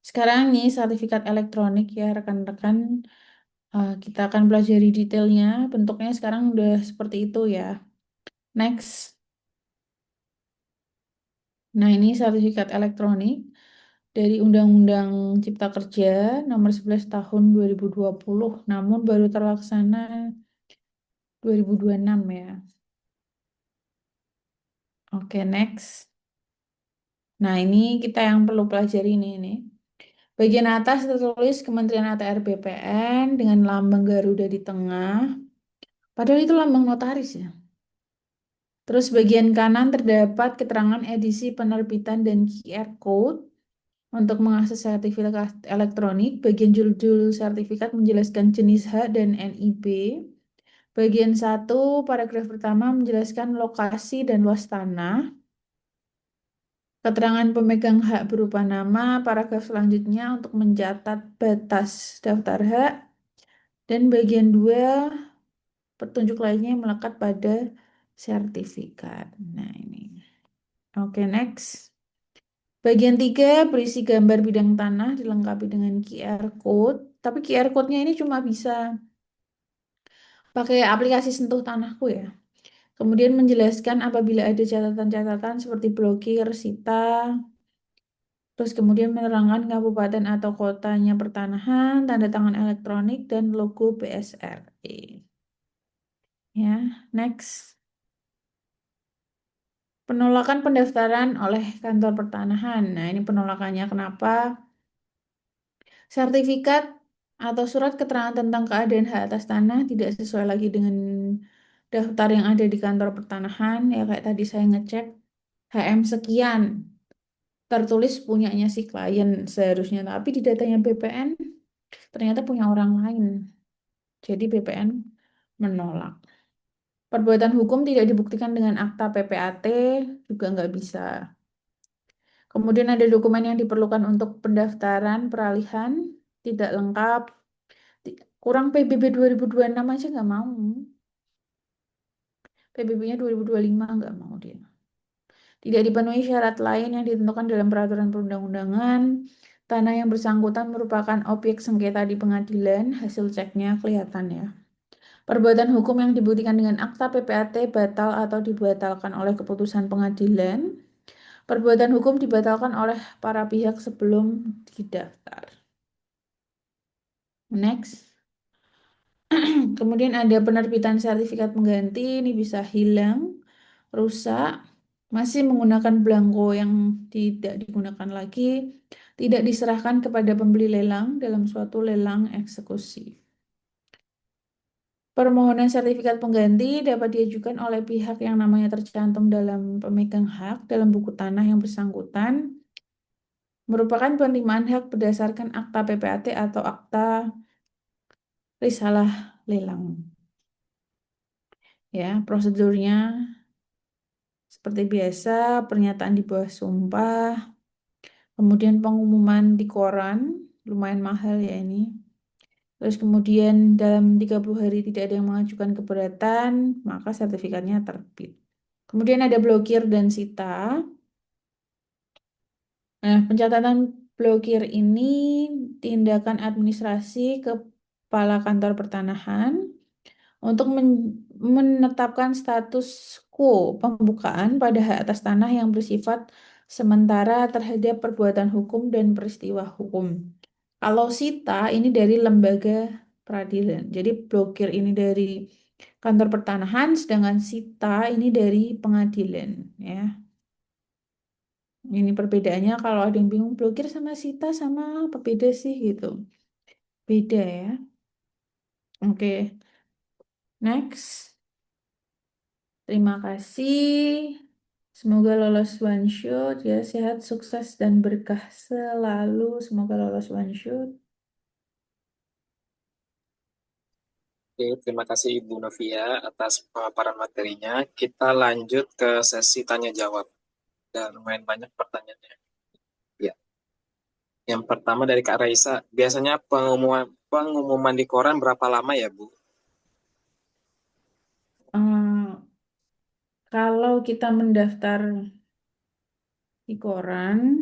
Sekarang nih sertifikat elektronik ya, rekan-rekan. Kita akan pelajari detailnya. Bentuknya sekarang udah seperti itu ya. Next. Nah, ini sertifikat elektronik dari Undang-Undang Cipta Kerja Nomor 11 Tahun 2020, namun baru terlaksana 2026 ya. Oke, next. Nah, ini kita yang perlu pelajari ini. Bagian atas tertulis Kementerian ATR BPN dengan lambang Garuda di tengah. Padahal itu lambang notaris ya. Terus bagian kanan terdapat keterangan edisi penerbitan dan QR code untuk mengakses sertifikat elektronik. Bagian judul sertifikat menjelaskan jenis hak dan NIB. Bagian 1, paragraf pertama menjelaskan lokasi dan luas tanah. Keterangan pemegang hak berupa nama, paragraf selanjutnya untuk mencatat batas daftar hak, dan bagian 2, petunjuk lainnya yang melekat pada sertifikat. Nah, ini. Oke, next. Bagian 3, berisi gambar bidang tanah dilengkapi dengan QR code. Tapi QR code-nya ini cuma bisa pakai aplikasi Sentuh Tanahku ya. Kemudian menjelaskan apabila ada catatan-catatan seperti blokir, sita, Terus kemudian menerangkan kabupaten atau kotanya pertanahan, tanda tangan elektronik, dan logo BSRI. Ya, next. Penolakan pendaftaran oleh kantor pertanahan. Nah, ini penolakannya kenapa? Sertifikat atau surat keterangan tentang keadaan hak atas tanah tidak sesuai lagi dengan daftar yang ada di kantor pertanahan. Ya, kayak tadi saya ngecek HM sekian tertulis punyanya si klien seharusnya, tapi di datanya BPN ternyata punya orang lain. Jadi BPN menolak. Perbuatan hukum tidak dibuktikan dengan akta PPAT juga nggak bisa. Kemudian ada dokumen yang diperlukan untuk pendaftaran peralihan tidak lengkap. Kurang PBB 2026 aja nggak mau. PBB-nya 2025 nggak mau dia. Tidak dipenuhi syarat lain yang ditentukan dalam peraturan perundang-undangan. Tanah yang bersangkutan merupakan objek sengketa di pengadilan. Hasil ceknya kelihatan ya. Perbuatan hukum yang dibuktikan dengan akta PPAT batal atau dibatalkan oleh keputusan pengadilan. Perbuatan hukum dibatalkan oleh para pihak sebelum didaftar. Next. Kemudian ada penerbitan sertifikat pengganti, ini bisa hilang, rusak, masih menggunakan belangko yang tidak digunakan lagi, tidak diserahkan kepada pembeli lelang dalam suatu lelang eksekusi. Permohonan sertifikat pengganti dapat diajukan oleh pihak yang namanya tercantum dalam pemegang hak dalam buku tanah yang bersangkutan, merupakan penerimaan hak berdasarkan akta PPAT atau akta risalah lelang. Ya, prosedurnya seperti biasa, pernyataan di bawah sumpah, kemudian pengumuman di koran, lumayan mahal ya ini. Terus kemudian dalam 30 hari tidak ada yang mengajukan keberatan, maka sertifikatnya terbit. Kemudian ada blokir dan sita. Nah, pencatatan blokir ini tindakan administrasi Kepala Kantor Pertanahan untuk menetapkan status quo pembukaan pada hak atas tanah yang bersifat sementara terhadap perbuatan hukum dan peristiwa hukum. Kalau sita ini dari lembaga peradilan. Jadi blokir ini dari kantor pertanahan, sedangkan sita ini dari pengadilan. Ya, ini perbedaannya. Kalau ada yang bingung blokir sama sita sama apa beda sih gitu. Beda ya. Oke, next. Terima kasih. Semoga lolos one shot ya, sehat, sukses dan berkah selalu. Semoga lolos one shot. Oke, terima kasih Ibu Novia atas pemaparan materinya. Kita lanjut ke sesi tanya jawab. Dan lumayan banyak pertanyaannya. Ya. Yang pertama dari Kak Raisa, biasanya pengumuman di koran berapa lama ya, Bu? Eh, Kalau kita mendaftar di koran,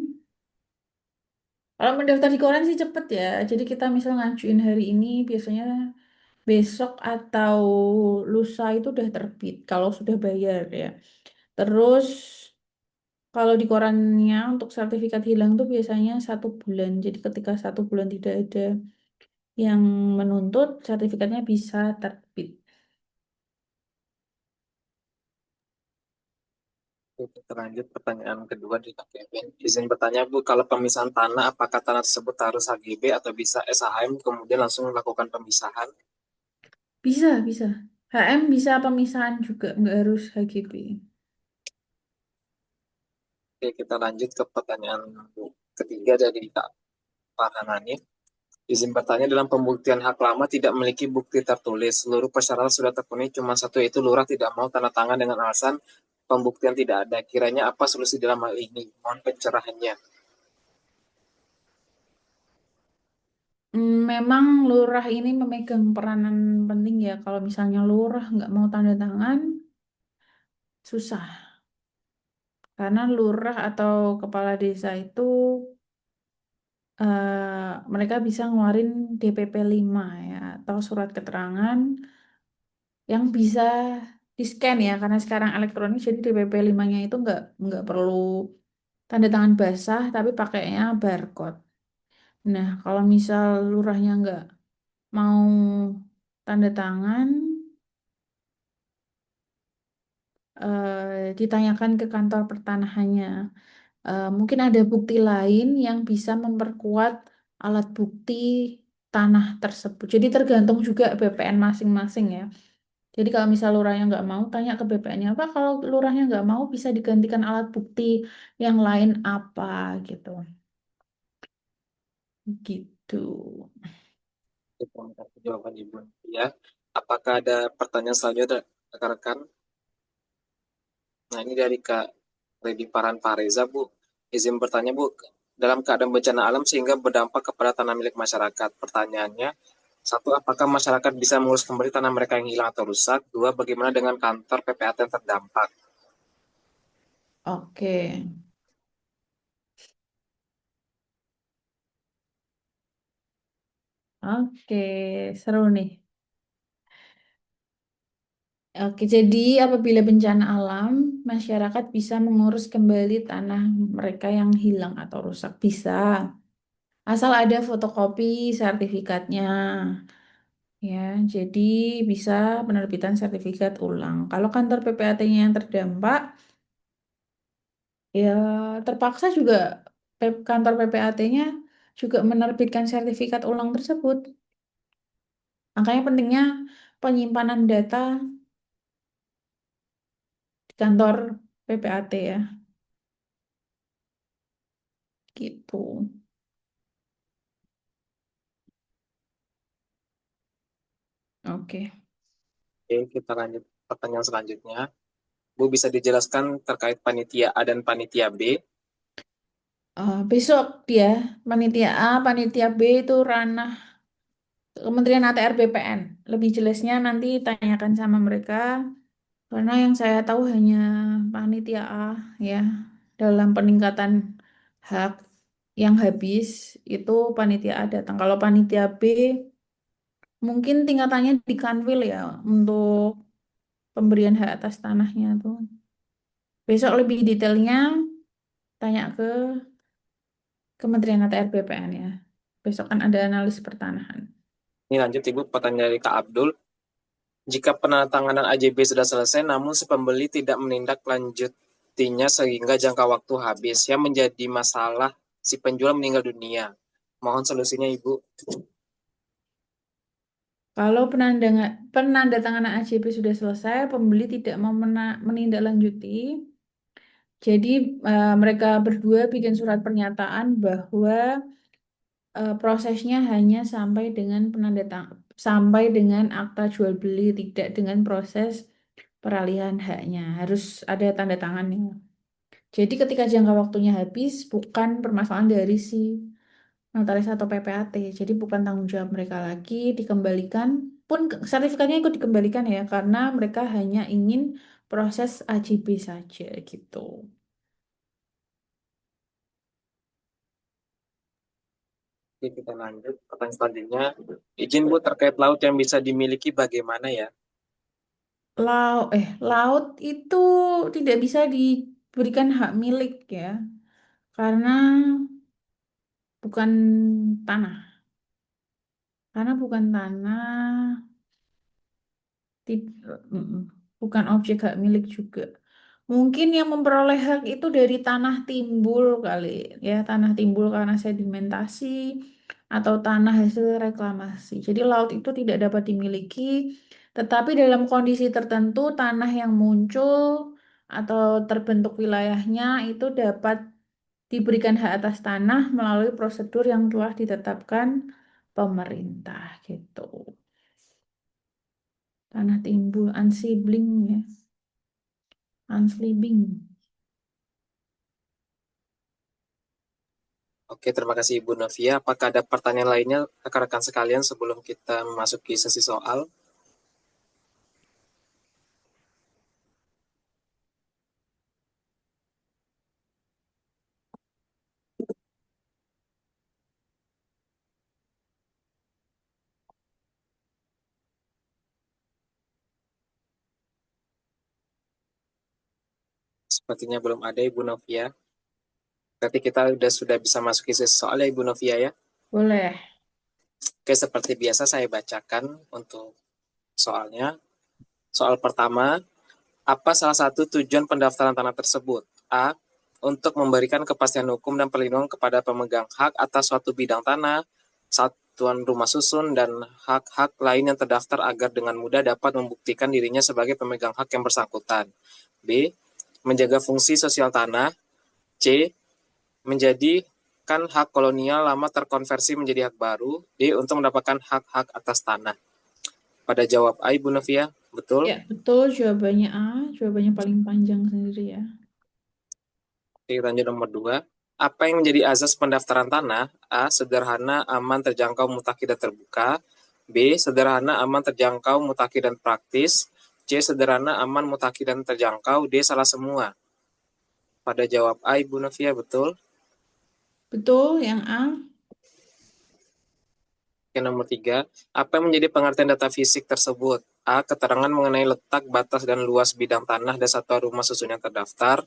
kalau mendaftar di koran sih cepet ya. Jadi kita misal ngajuin hari ini, biasanya besok atau lusa itu udah terbit kalau sudah bayar ya. Terus kalau di korannya untuk sertifikat hilang tuh biasanya 1 bulan. Jadi ketika 1 bulan tidak ada yang menuntut, sertifikatnya bisa terbit. Oke, kita lanjut pertanyaan kedua di Kak Kevin. Izin bertanya, Bu, kalau pemisahan tanah, apakah tanah tersebut harus HGB atau bisa SHM kemudian langsung melakukan pemisahan? Bisa, bisa. HM bisa pemisahan juga, nggak harus HGB. Oke, kita lanjut ke pertanyaan ketiga dari Kak Farhanani. Izin bertanya, dalam pembuktian hak lama tidak memiliki bukti tertulis. Seluruh persyaratan sudah terpenuhi, cuma satu yaitu lurah tidak mau tanda tangan dengan alasan pembuktian tidak ada. Kiranya apa solusi dalam hal ini? Mohon pencerahannya. Memang lurah ini memegang peranan penting ya. Kalau misalnya lurah nggak mau tanda tangan, susah. Karena lurah atau kepala desa itu mereka bisa ngeluarin DPP 5 ya, atau surat keterangan yang bisa di-scan ya. Karena sekarang elektronik, jadi DPP 5-nya itu nggak perlu tanda tangan basah tapi pakainya barcode. Nah, kalau misal lurahnya nggak mau tanda tangan, ditanyakan ke kantor pertanahannya. Mungkin ada bukti lain yang bisa memperkuat alat bukti tanah tersebut. Jadi tergantung juga BPN masing-masing ya. Jadi kalau misal lurahnya nggak mau, tanya ke BPN-nya apa. Kalau lurahnya nggak mau, bisa digantikan alat bukti yang lain apa gitu. Gitu. Terima kasih jawaban Ibu. Ya, apakah ada pertanyaan selanjutnya rekan-rekan? Nah, ini dari Kak Redi Paran Pareza, Bu. Izin bertanya, Bu. Dalam keadaan bencana alam sehingga berdampak kepada tanah milik masyarakat. Pertanyaannya, satu, apakah masyarakat bisa mengurus kembali tanah mereka yang hilang atau rusak? Dua, bagaimana dengan kantor PPAT yang terdampak? Oke. Oke, seru nih. Oke, jadi apabila bencana alam, masyarakat bisa mengurus kembali tanah mereka yang hilang atau rusak. Bisa. Asal ada fotokopi sertifikatnya. Ya, jadi bisa penerbitan sertifikat ulang. Kalau kantor PPAT-nya yang terdampak, ya terpaksa juga kantor PPAT-nya juga menerbitkan sertifikat ulang tersebut. Makanya pentingnya penyimpanan data di kantor PPAT ya, gitu. Oke. Oke, kita lanjut pertanyaan selanjutnya. Bu, bisa dijelaskan terkait panitia A dan panitia B? Besok dia panitia A, panitia B itu ranah Kementerian ATR BPN. Lebih jelasnya nanti tanyakan sama mereka. Karena yang saya tahu hanya panitia A ya dalam peningkatan hak yang habis itu panitia A datang. Kalau panitia B mungkin tingkatannya di Kanwil ya untuk pemberian hak atas tanahnya tuh. Besok lebih detailnya tanya ke Kementerian ATR BPN ya. Besok kan ada analis pertanahan. Ini lanjut, Ibu, pertanyaan dari Kak Abdul. Jika penandatanganan AJB sudah selesai, namun si pembeli tidak menindaklanjutinya sehingga jangka waktu habis, yang menjadi masalah si penjual meninggal dunia. Mohon solusinya, Ibu. Kalau penandatanganan AJB sudah selesai, pembeli tidak mau menindaklanjuti. Jadi mereka berdua bikin surat pernyataan bahwa prosesnya hanya sampai dengan akta jual beli, tidak dengan proses peralihan haknya. Harus ada tanda tangannya. Jadi ketika jangka waktunya habis, bukan permasalahan dari si notaris atau PPAT. Jadi bukan tanggung jawab mereka lagi, dikembalikan. Pun sertifikatnya ikut dikembalikan ya, karena mereka hanya ingin proses AJB saja gitu. Oke, kita lanjut. Pertanyaan selanjutnya, izin Bu terkait laut yang bisa dimiliki bagaimana ya? Laut itu tidak bisa diberikan hak milik ya, karena bukan tanah. Karena bukan tanah, Tid- mm-mm. Bukan objek hak milik juga. Mungkin yang memperoleh hak itu dari tanah timbul kali ya, tanah timbul karena sedimentasi atau tanah hasil reklamasi. Jadi laut itu tidak dapat dimiliki, tetapi dalam kondisi tertentu tanah yang muncul atau terbentuk wilayahnya itu dapat diberikan hak atas tanah melalui prosedur yang telah ditetapkan pemerintah gitu. Tanah timbul, unsibling ya, unslibing. Oke, terima kasih Ibu Novia. Apakah ada pertanyaan lainnya rekan-rekan sekalian sebelum kita memasuki sesi soal? Sepertinya belum ada Ibu Novia. Nanti kita sudah bisa masuk ke sesi soal ya Ibu Novia ya. Boleh. Oke, seperti biasa saya bacakan untuk soalnya. Soal pertama, apa salah satu tujuan pendaftaran tanah tersebut? A. Untuk memberikan kepastian hukum dan perlindungan kepada pemegang hak atas suatu bidang tanah, satuan rumah susun, dan hak-hak lain yang terdaftar agar dengan mudah dapat membuktikan dirinya sebagai pemegang hak yang bersangkutan. B. Menjaga fungsi sosial tanah. C. Menjadikan hak kolonial lama terkonversi menjadi hak baru. D. Untuk mendapatkan hak-hak atas tanah. Pada jawab A, Ibu Novia, betul? Ya, betul. Jawabannya A. Jawabannya paling panjang sendiri ya. Kita lanjut nomor 2. Apa yang menjadi azas pendaftaran tanah? A. Sederhana, aman, terjangkau, mutakhir, dan terbuka. B. Sederhana, aman, terjangkau, mutakhir, dan praktis. C. Sederhana, aman, mutakhir, dan terjangkau. D. Salah semua. Pada jawab A, Ibu Novia, betul? Betul, yang A. Yang nomor 3. Apa yang menjadi pengertian data fisik tersebut? A. Keterangan mengenai letak, batas, dan luas bidang tanah dan satuan rumah susun yang terdaftar,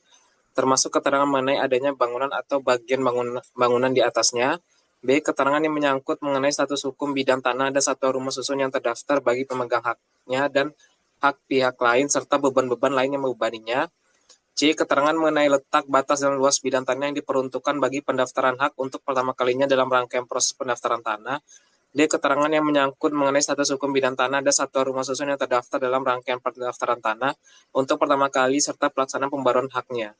termasuk keterangan mengenai adanya bangunan atau bagian bangunan di atasnya. B. Keterangan yang menyangkut mengenai status hukum bidang tanah dan satuan rumah susun yang terdaftar bagi pemegang haknya dan hak pihak lain serta beban-beban lain yang membebaninya. C. Keterangan mengenai letak, batas, dan luas bidang tanah yang diperuntukkan bagi pendaftaran hak untuk pertama kalinya dalam rangkaian proses pendaftaran tanah. D. Keterangan yang menyangkut mengenai status hukum bidang tanah dan satuan rumah susun yang terdaftar dalam rangkaian pendaftaran tanah untuk pertama kali serta pelaksanaan pembaruan haknya.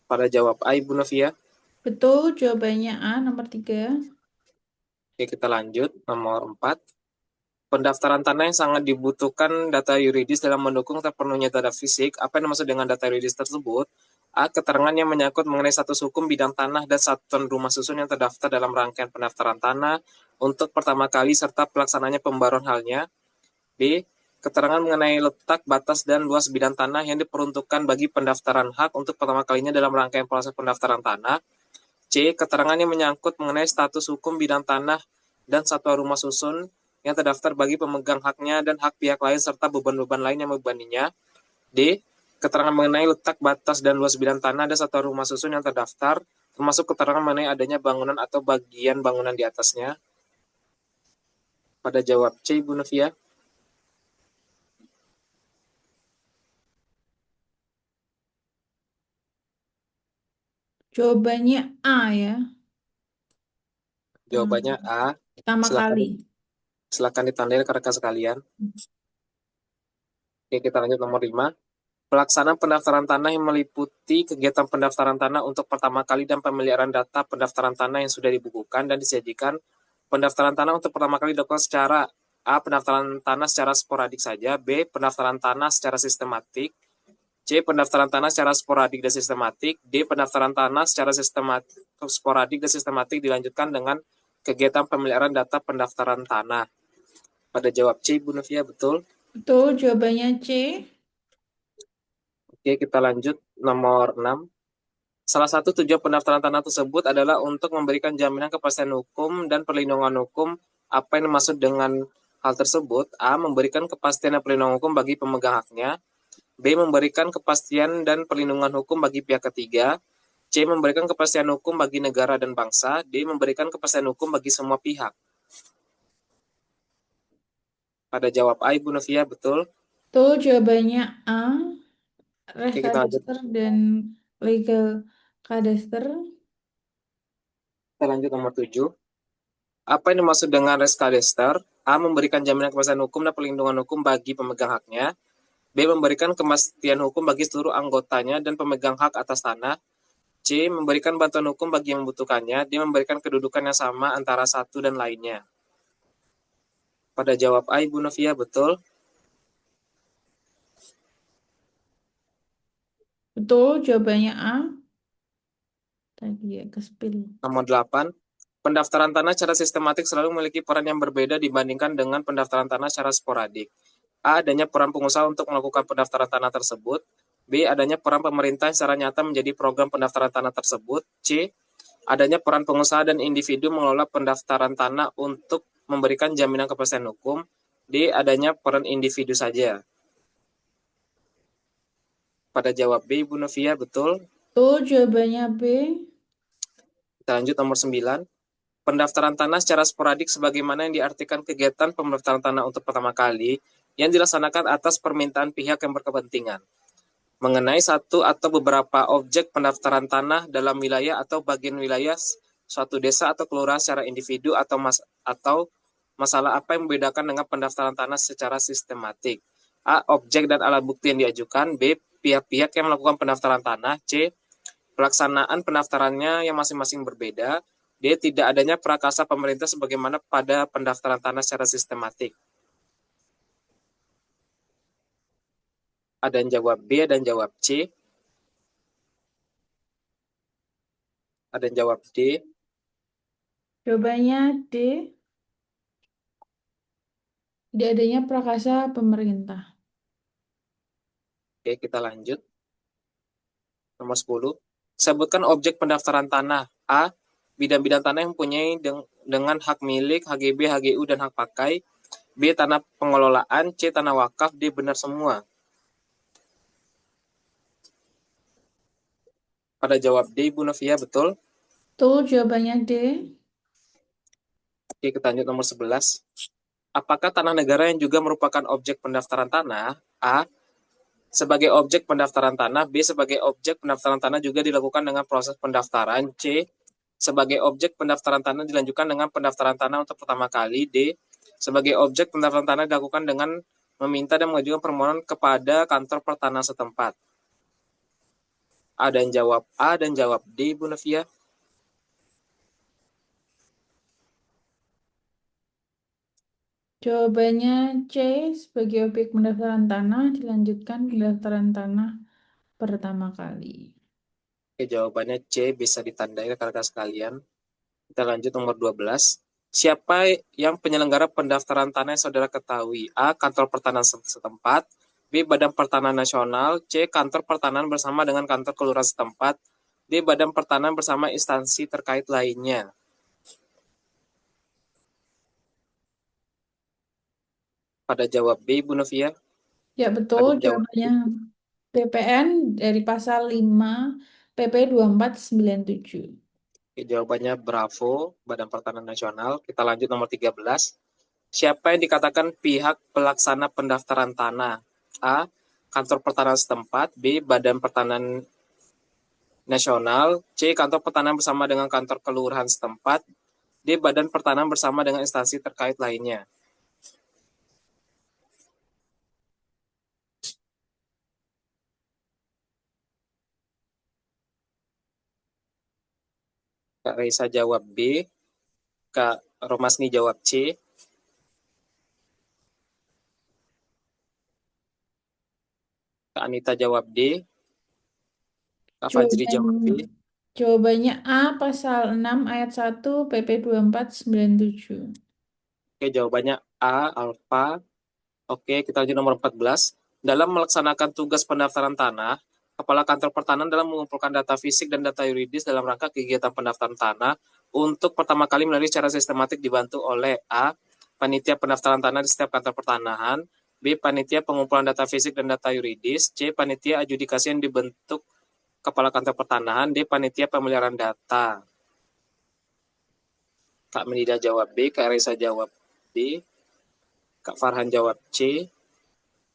Pada jawab A, Ibu Novia. Betul, jawabannya A. Nomor 3. Oke, kita lanjut. Nomor 4. Pendaftaran tanah yang sangat dibutuhkan data yuridis dalam mendukung terpenuhnya data fisik. Apa yang dimaksud dengan data yuridis tersebut? A. Keterangan yang menyangkut mengenai status hukum bidang tanah dan satuan rumah susun yang terdaftar dalam rangkaian pendaftaran tanah untuk pertama kali serta pelaksanaannya pembaruan halnya. B. Keterangan mengenai letak, batas, dan luas bidang tanah yang diperuntukkan bagi pendaftaran hak untuk pertama kalinya dalam rangkaian proses pendaftaran tanah. C. Keterangan yang menyangkut mengenai status hukum bidang tanah dan satuan rumah susun yang terdaftar bagi pemegang haknya dan hak pihak lain serta beban-beban lain yang membebaninya. D. Keterangan mengenai letak, batas, dan luas bidang tanah dan satuan rumah susun yang terdaftar, termasuk keterangan mengenai adanya bangunan atau bagian bangunan di atasnya. Pada jawab C, Ibu Novia. Jawabannya A ya. Jawabannya A. Pertama Silakan, kali. silakan ditandai rekan-rekan sekalian. Oke, kita lanjut nomor 5. Pelaksanaan pendaftaran tanah yang meliputi kegiatan pendaftaran tanah untuk pertama kali dan pemeliharaan data pendaftaran tanah yang sudah dibukukan dan disajikan. Pendaftaran tanah untuk pertama kali dilakukan secara A. Pendaftaran tanah secara sporadik saja. B. Pendaftaran tanah secara sistematik. C. Pendaftaran tanah secara sporadik dan sistematik. D. Pendaftaran tanah secara sistematik, sporadik dan sistematik dilanjutkan dengan kegiatan pemeliharaan data pendaftaran tanah. Pada jawab C, Ibu Novia, betul? Betul, jawabannya C. Oke, kita lanjut nomor 6. Salah satu tujuan pendaftaran tanah tersebut adalah untuk memberikan jaminan kepastian hukum dan perlindungan hukum. Apa yang dimaksud dengan hal tersebut? A. Memberikan kepastian dan perlindungan hukum bagi pemegang haknya. B. Memberikan kepastian dan perlindungan hukum bagi pihak ketiga. C. Memberikan kepastian hukum bagi negara dan bangsa. D. Memberikan kepastian hukum bagi semua pihak. Pada jawab A, Ibu Novia, betul? Betul, jawabannya A. Oke, kita lanjut. Rekadaster dan legal kadaster. Kita lanjut nomor 7. Apa yang dimaksud dengan res cadastre? A. Memberikan jaminan kepastian hukum dan perlindungan hukum bagi pemegang haknya. B. Memberikan kepastian hukum bagi seluruh anggotanya dan pemegang hak atas tanah. C. Memberikan bantuan hukum bagi yang membutuhkannya. D. Memberikan kedudukan yang sama antara satu dan lainnya. Pada jawab A, Ibu Novia, betul? Betul, jawabannya A. Tadi ya, kespil. Nomor 8. Pendaftaran tanah secara sistematik selalu memiliki peran yang berbeda dibandingkan dengan pendaftaran tanah secara sporadik. A. Adanya peran pengusaha untuk melakukan pendaftaran tanah tersebut. B. Adanya peran pemerintah secara nyata menjadi program pendaftaran tanah tersebut. C. Adanya peran pengusaha dan individu mengelola pendaftaran tanah untuk memberikan jaminan kepastian hukum. D. Adanya peran individu saja. Pada jawab B, Ibu Novia, betul? Betul, jawabannya B. Kita lanjut nomor 9. Pendaftaran tanah secara sporadik sebagaimana yang diartikan kegiatan pendaftaran tanah untuk pertama kali yang dilaksanakan atas permintaan pihak yang berkepentingan mengenai satu atau beberapa objek pendaftaran tanah dalam wilayah atau bagian wilayah suatu desa atau kelurahan secara individu atau masalah apa yang membedakan dengan pendaftaran tanah secara sistematik. A. Objek dan alat bukti yang diajukan. B. Pihak-pihak yang melakukan pendaftaran tanah. C. Pelaksanaan pendaftarannya yang masing-masing berbeda. D. Tidak adanya prakasa pemerintah sebagaimana pada pendaftaran tanah secara sistematik. Ada yang jawab B, ada yang jawab C, ada yang jawab D. Jawabannya D. Tidak adanya prakasa pemerintah. Oke, kita lanjut. Nomor 10. Sebutkan objek pendaftaran tanah. A. Bidang-bidang tanah yang mempunyai dengan hak milik, HGB, HGU, dan hak pakai. B. Tanah pengelolaan. C. Tanah wakaf. D. Benar semua. Pada jawab D, Ibu Novia, betul? Betul, jawabannya D. Oke, kita lanjut nomor 11. Apakah tanah negara yang juga merupakan objek pendaftaran tanah? A. Sebagai objek pendaftaran tanah. B. Sebagai objek pendaftaran tanah juga dilakukan dengan proses pendaftaran. C. Sebagai objek pendaftaran tanah dilanjutkan dengan pendaftaran tanah untuk pertama kali. D. Sebagai objek pendaftaran tanah dilakukan dengan meminta dan mengajukan permohonan kepada kantor pertanahan setempat. Ada yang jawab A dan jawab D, Bu Novia. Jawabannya C. Sebagai objek pendaftaran tanah, dilanjutkan pendaftaran tanah pertama kali. Oke, jawabannya C, bisa ditandai rekan-rekan sekalian. Kita lanjut nomor 12. Siapa yang penyelenggara pendaftaran tanah yang saudara ketahui? A. Kantor pertanahan setempat. B. Badan Pertanahan Nasional. C. Kantor pertanahan bersama dengan kantor kelurahan setempat. D. Badan Pertanahan bersama instansi terkait lainnya. Pada jawab B, Bu Novia. Ya, Ada betul. yang jawab Jawabannya B. PPN dari pasal 5 PP 2497. Oke, jawabannya bravo, Badan Pertanahan Nasional. Kita lanjut nomor 13. Siapa yang dikatakan pihak pelaksana pendaftaran tanah? A. Kantor pertanahan setempat. B. Badan Pertanahan Nasional. C. Kantor pertanahan bersama dengan kantor kelurahan setempat. D. Badan Pertanahan bersama dengan instansi terkait lainnya. Kak Reisa jawab B. Kak Romasni jawab C. Kak Anita jawab D. Kak Fajri Jawaban, jawab B. jawabannya A, pasal 6 ayat 1 PP 2497. Oke, jawabannya A, alfa. Oke, kita lanjut nomor 14. Dalam melaksanakan tugas pendaftaran tanah, Kepala Kantor Pertanahan dalam mengumpulkan data fisik dan data yuridis dalam rangka kegiatan pendaftaran tanah untuk pertama kali melalui secara sistematik dibantu oleh A. Panitia pendaftaran tanah di setiap kantor pertanahan. B. Panitia pengumpulan data fisik dan data yuridis. C. Panitia adjudikasi yang dibentuk Kepala Kantor Pertanahan. D. Panitia pemeliharaan data. Kak Menida jawab B. Kak Reza jawab D. Kak Farhan jawab C.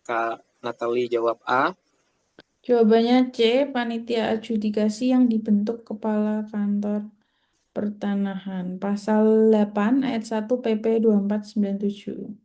Kak Natali jawab A. Jawabannya C, panitia adjudikasi yang dibentuk Kepala Kantor Pertanahan. Pasal 8 ayat 1 PP 2497.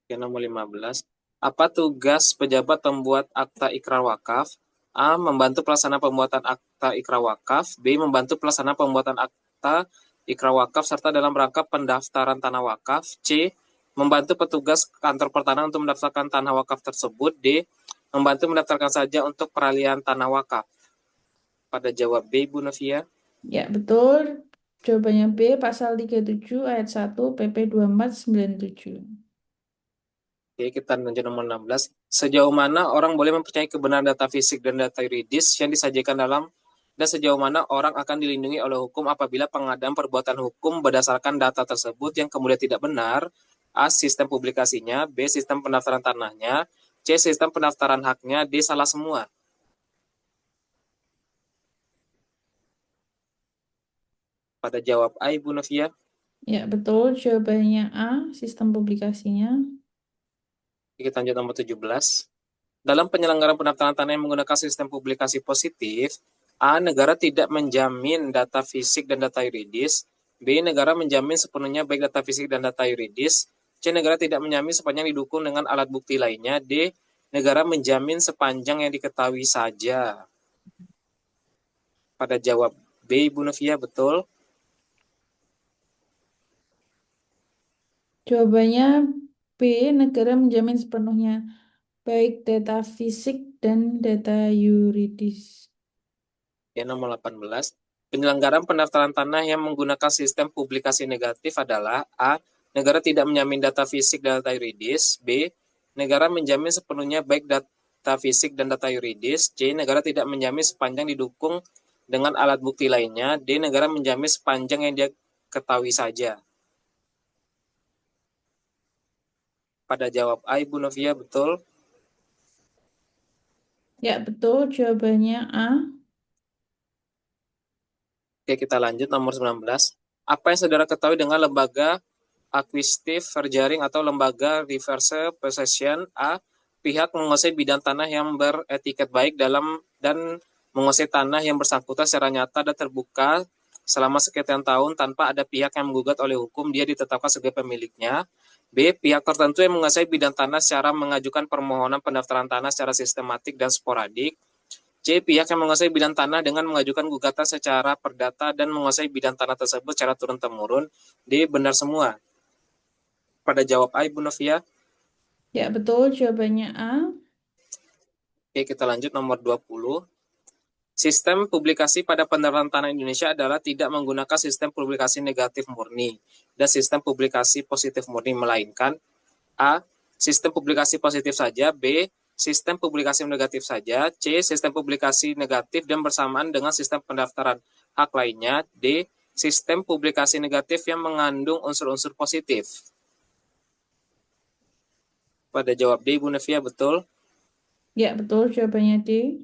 Oke, nomor 15. Apa tugas pejabat pembuat akta ikrar wakaf? A. Membantu pelaksana pembuatan akta ikrar wakaf. B. Membantu pelaksana pembuatan akta ikrar wakaf serta dalam rangka pendaftaran tanah wakaf. C. Membantu petugas kantor pertanahan untuk mendaftarkan tanah wakaf tersebut. D. Membantu mendaftarkan saja untuk peralihan tanah wakaf. Pada jawab B, Bu Novia. Ya, betul. Jawabannya B, pasal 37 ayat 1 PP 2497. Oke, kita lanjut nomor 16. Sejauh mana orang boleh mempercayai kebenaran data fisik dan data yuridis yang disajikan dalam dan sejauh mana orang akan dilindungi oleh hukum apabila pengadaan perbuatan hukum berdasarkan data tersebut yang kemudian tidak benar? A. Sistem publikasinya. B. Sistem pendaftaran tanahnya. C. Sistem pendaftaran haknya. D. Salah semua. Pada jawab A, Ibu Novia. Ya, betul. Jawabannya A, sistem publikasinya. Kita lanjut nomor 17. Dalam penyelenggaraan pendaftaran tanah yang menggunakan sistem publikasi positif, A. Negara tidak menjamin data fisik dan data yuridis. B. Negara menjamin sepenuhnya baik data fisik dan data yuridis. C. Negara tidak menjamin sepanjang didukung dengan alat bukti lainnya. D. Negara menjamin sepanjang yang diketahui saja. Pada jawab B, Ibu Novia, betul. Jawabannya B, negara menjamin sepenuhnya baik data fisik dan data yuridis. Ya, nomor 18. Penyelenggaraan pendaftaran tanah yang menggunakan sistem publikasi negatif adalah A. Negara tidak menjamin data fisik dan data yuridis. B. Negara menjamin sepenuhnya baik data fisik dan data yuridis. C. Negara tidak menjamin sepanjang didukung dengan alat bukti lainnya. D. Negara menjamin sepanjang yang dia ketahui saja. Pada jawab A, Ibu Novia, betul. Ya, betul. Jawabannya A. Oke, kita lanjut nomor 19. Apa yang saudara ketahui dengan lembaga akuistif verjaring atau lembaga reverse possession? A. Pihak menguasai bidang tanah yang beretiket baik dalam dan menguasai tanah yang bersangkutan secara nyata dan terbuka selama sekian tahun tanpa ada pihak yang menggugat oleh hukum, dia ditetapkan sebagai pemiliknya. B. Pihak tertentu yang menguasai bidang tanah secara mengajukan permohonan pendaftaran tanah secara sistematik dan sporadik. C. Pihak yang menguasai bidang tanah dengan mengajukan gugatan secara perdata dan menguasai bidang tanah tersebut secara turun-temurun. D. Benar semua. Pada jawab A, Ibu Novia. Ya, betul. Jawabannya A. Oke, kita lanjut nomor 20. Sistem publikasi pada pendaftaran tanah Indonesia adalah tidak menggunakan sistem publikasi negatif murni dan sistem publikasi positif murni, melainkan A. Sistem publikasi positif saja. B. Sistem publikasi negatif saja. C. Sistem publikasi negatif dan bersamaan dengan sistem pendaftaran hak lainnya. D. Sistem publikasi negatif yang mengandung unsur-unsur positif. Pada jawab D, Ibu Nevia, betul. Ya, betul. Jawabannya D.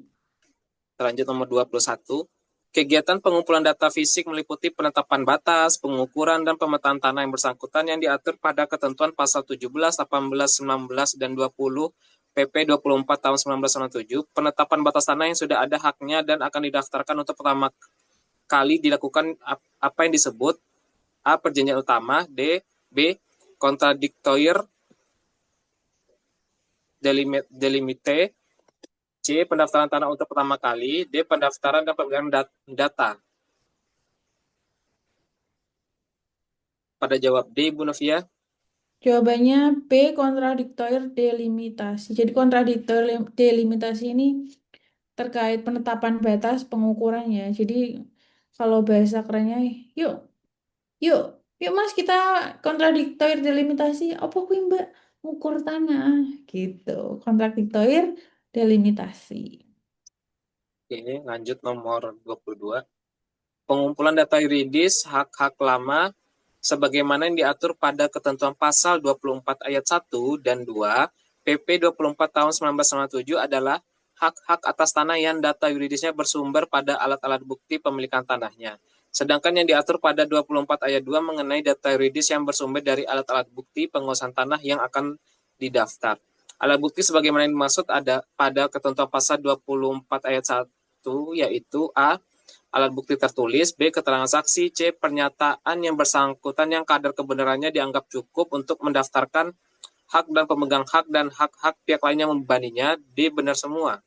Lanjut nomor 21. Kegiatan pengumpulan data fisik meliputi penetapan batas, pengukuran, dan pemetaan tanah yang bersangkutan yang diatur pada ketentuan pasal 17, 18, 19, dan 20 PP 24 tahun 1997. Penetapan batas tanah yang sudah ada haknya dan akan didaftarkan untuk pertama kali dilakukan apa yang disebut A. Perjanjian utama. B. Kontradiktoir delimite. C. Pendaftaran tanah untuk pertama kali. D. Pendaftaran dan pemegang data. Pada jawab D, Ibu Novia. Jawabannya B, kontradiktor delimitasi. Jadi kontradiktor delimitasi ini terkait penetapan batas pengukurannya. Jadi kalau bahasa kerennya, yuk, yuk, yuk Mas kita kontradiktor delimitasi. Apa kuwi Mbak? Ngukur tanah gitu. Kontradiktor delimitasi. Oke, lanjut nomor 22. Pengumpulan data yuridis hak-hak lama sebagaimana yang diatur pada ketentuan pasal 24 ayat 1 dan 2 PP 24 tahun 1997 adalah hak-hak atas tanah yang data yuridisnya bersumber pada alat-alat bukti pemilikan tanahnya. Sedangkan yang diatur pada 24 ayat 2 mengenai data yuridis yang bersumber dari alat-alat bukti penguasaan tanah yang akan didaftar. Alat bukti sebagaimana yang dimaksud ada pada ketentuan pasal 24 ayat 1 yaitu A. Alat bukti tertulis. B. Keterangan saksi. C. Pernyataan yang bersangkutan yang kadar kebenarannya dianggap cukup untuk mendaftarkan hak dan pemegang hak dan hak-hak pihak lainnya membebaninya. D. Benar semua.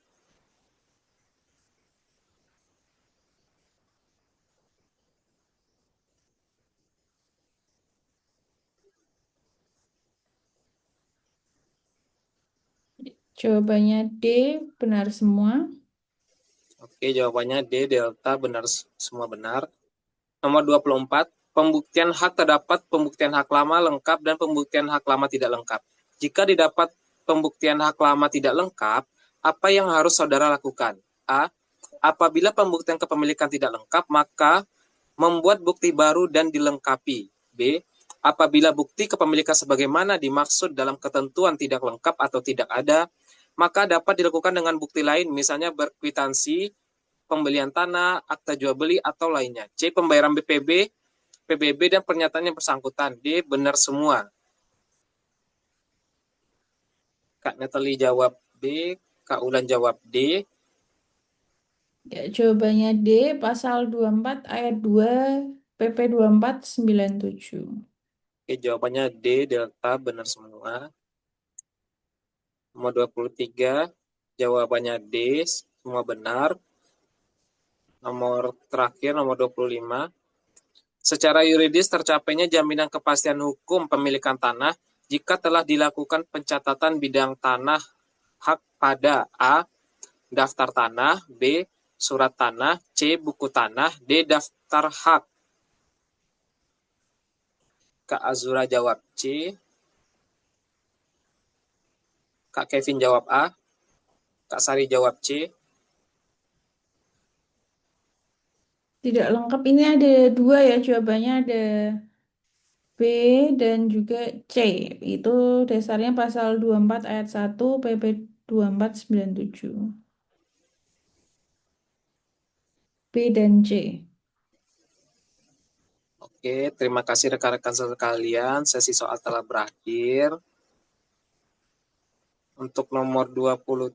Jawabannya D, benar semua. Oke, jawabannya D. Delta benar semua benar. Nomor 24. Pembuktian hak terdapat pembuktian hak lama lengkap dan pembuktian hak lama tidak lengkap. Jika didapat pembuktian hak lama tidak lengkap, apa yang harus saudara lakukan? A. Apabila pembuktian kepemilikan tidak lengkap, maka membuat bukti baru dan dilengkapi. B. Apabila bukti kepemilikan sebagaimana dimaksud dalam ketentuan tidak lengkap atau tidak ada, maka dapat dilakukan dengan bukti lain, misalnya berkwitansi, pembelian tanah, akta jual beli, atau lainnya. C. Pembayaran BPB PBB dan pernyataan yang bersangkutan. D. Benar semua. Kak Natalie jawab B, Kak Ulan jawab D. Ya, jawabannya D, pasal 24 ayat 2 PP 2497. Oke, jawabannya D, Delta, benar semua. Nomor 23, jawabannya D, semua benar. Nomor terakhir, nomor 25. Secara yuridis tercapainya jaminan kepastian hukum pemilikan tanah jika telah dilakukan pencatatan bidang tanah hak pada A. Daftar tanah, B. Surat tanah, C. Buku tanah, D. Daftar hak. Kak Azura jawab C, Kak Kevin jawab A, Kak Sari jawab C. Tidak lengkap. Ini ada dua ya jawabannya, ada B dan juga C. Itu dasarnya pasal 24 ayat 1 PP 2497. B dan C. Oke, terima kasih rekan-rekan sekalian. Sesi soal telah berakhir. Untuk nomor 23,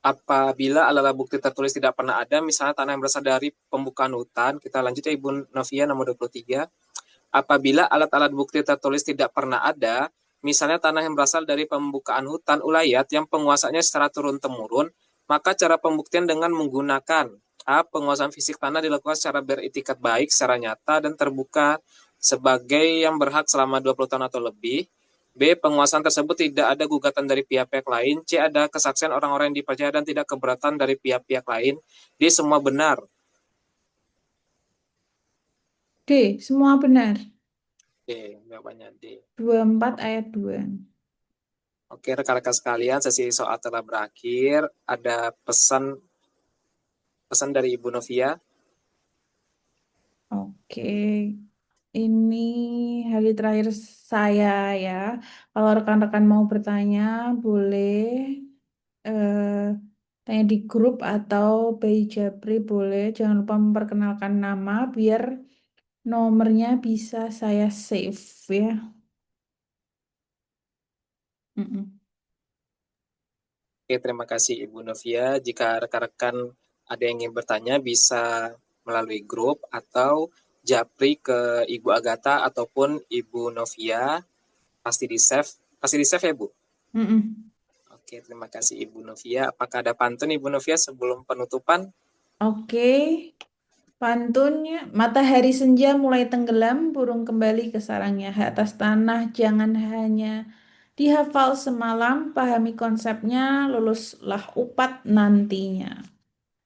apabila alat bukti tertulis tidak pernah ada, misalnya tanah yang berasal dari pembukaan hutan, kita lanjut ya Ibu Novia nomor 23. Apabila alat-alat bukti tertulis tidak pernah ada, misalnya tanah yang berasal dari pembukaan hutan ulayat yang penguasanya secara turun-temurun, maka cara pembuktian dengan menggunakan A. Penguasaan fisik tanah dilakukan secara beritikat baik, secara nyata dan terbuka sebagai yang berhak selama 20 tahun atau lebih. B. Penguasaan tersebut tidak ada gugatan dari pihak-pihak lain. C. Ada kesaksian orang-orang yang dipercaya dan tidak keberatan dari pihak-pihak lain. D. Semua benar. D, semua benar. D. Jawabannya D. 24 ayat 2. Oke, rekan-rekan sekalian, sesi soal telah berakhir. Ada pesan dari Ibu Novia. Oke, ini hari terakhir saya ya. Kalau rekan-rekan mau bertanya, boleh tanya di grup atau by Japri boleh. Jangan lupa memperkenalkan nama biar nomornya bisa saya save ya. Mm-mm. Oke, terima kasih Ibu Novia. Jika rekan-rekan ada yang ingin bertanya, bisa melalui grup atau japri ke Ibu Agatha ataupun Ibu Novia. Pasti di save ya Bu? Mm-mm. Oke, terima kasih Ibu Novia. Apakah ada pantun Ibu Novia sebelum penutupan? Oke, pantunnya, matahari senja mulai tenggelam, burung kembali ke sarangnya. Atas tanah jangan hanya dihafal semalam, pahami konsepnya, luluslah upat nantinya.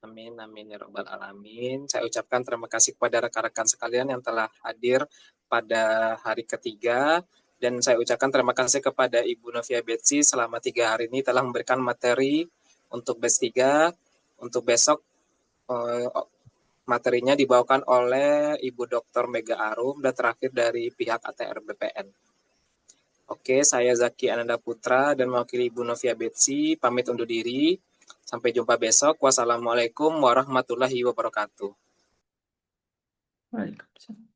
Amin, amin ya robbal alamin. Saya ucapkan terima kasih kepada rekan-rekan sekalian yang telah hadir pada hari ketiga. Dan saya ucapkan terima kasih kepada Ibu Novia Betsy selama 3 hari ini telah memberikan materi untuk batch 3. Untuk besok materinya dibawakan oleh Ibu Dr. Mega Arum dan terakhir dari pihak ATR BPN. Oke, saya Zaki Ananda Putra dan mewakili Ibu Novia Betsy pamit undur diri. Sampai jumpa besok. Wassalamualaikum warahmatullahi wabarakatuh. Waalaikumsalam.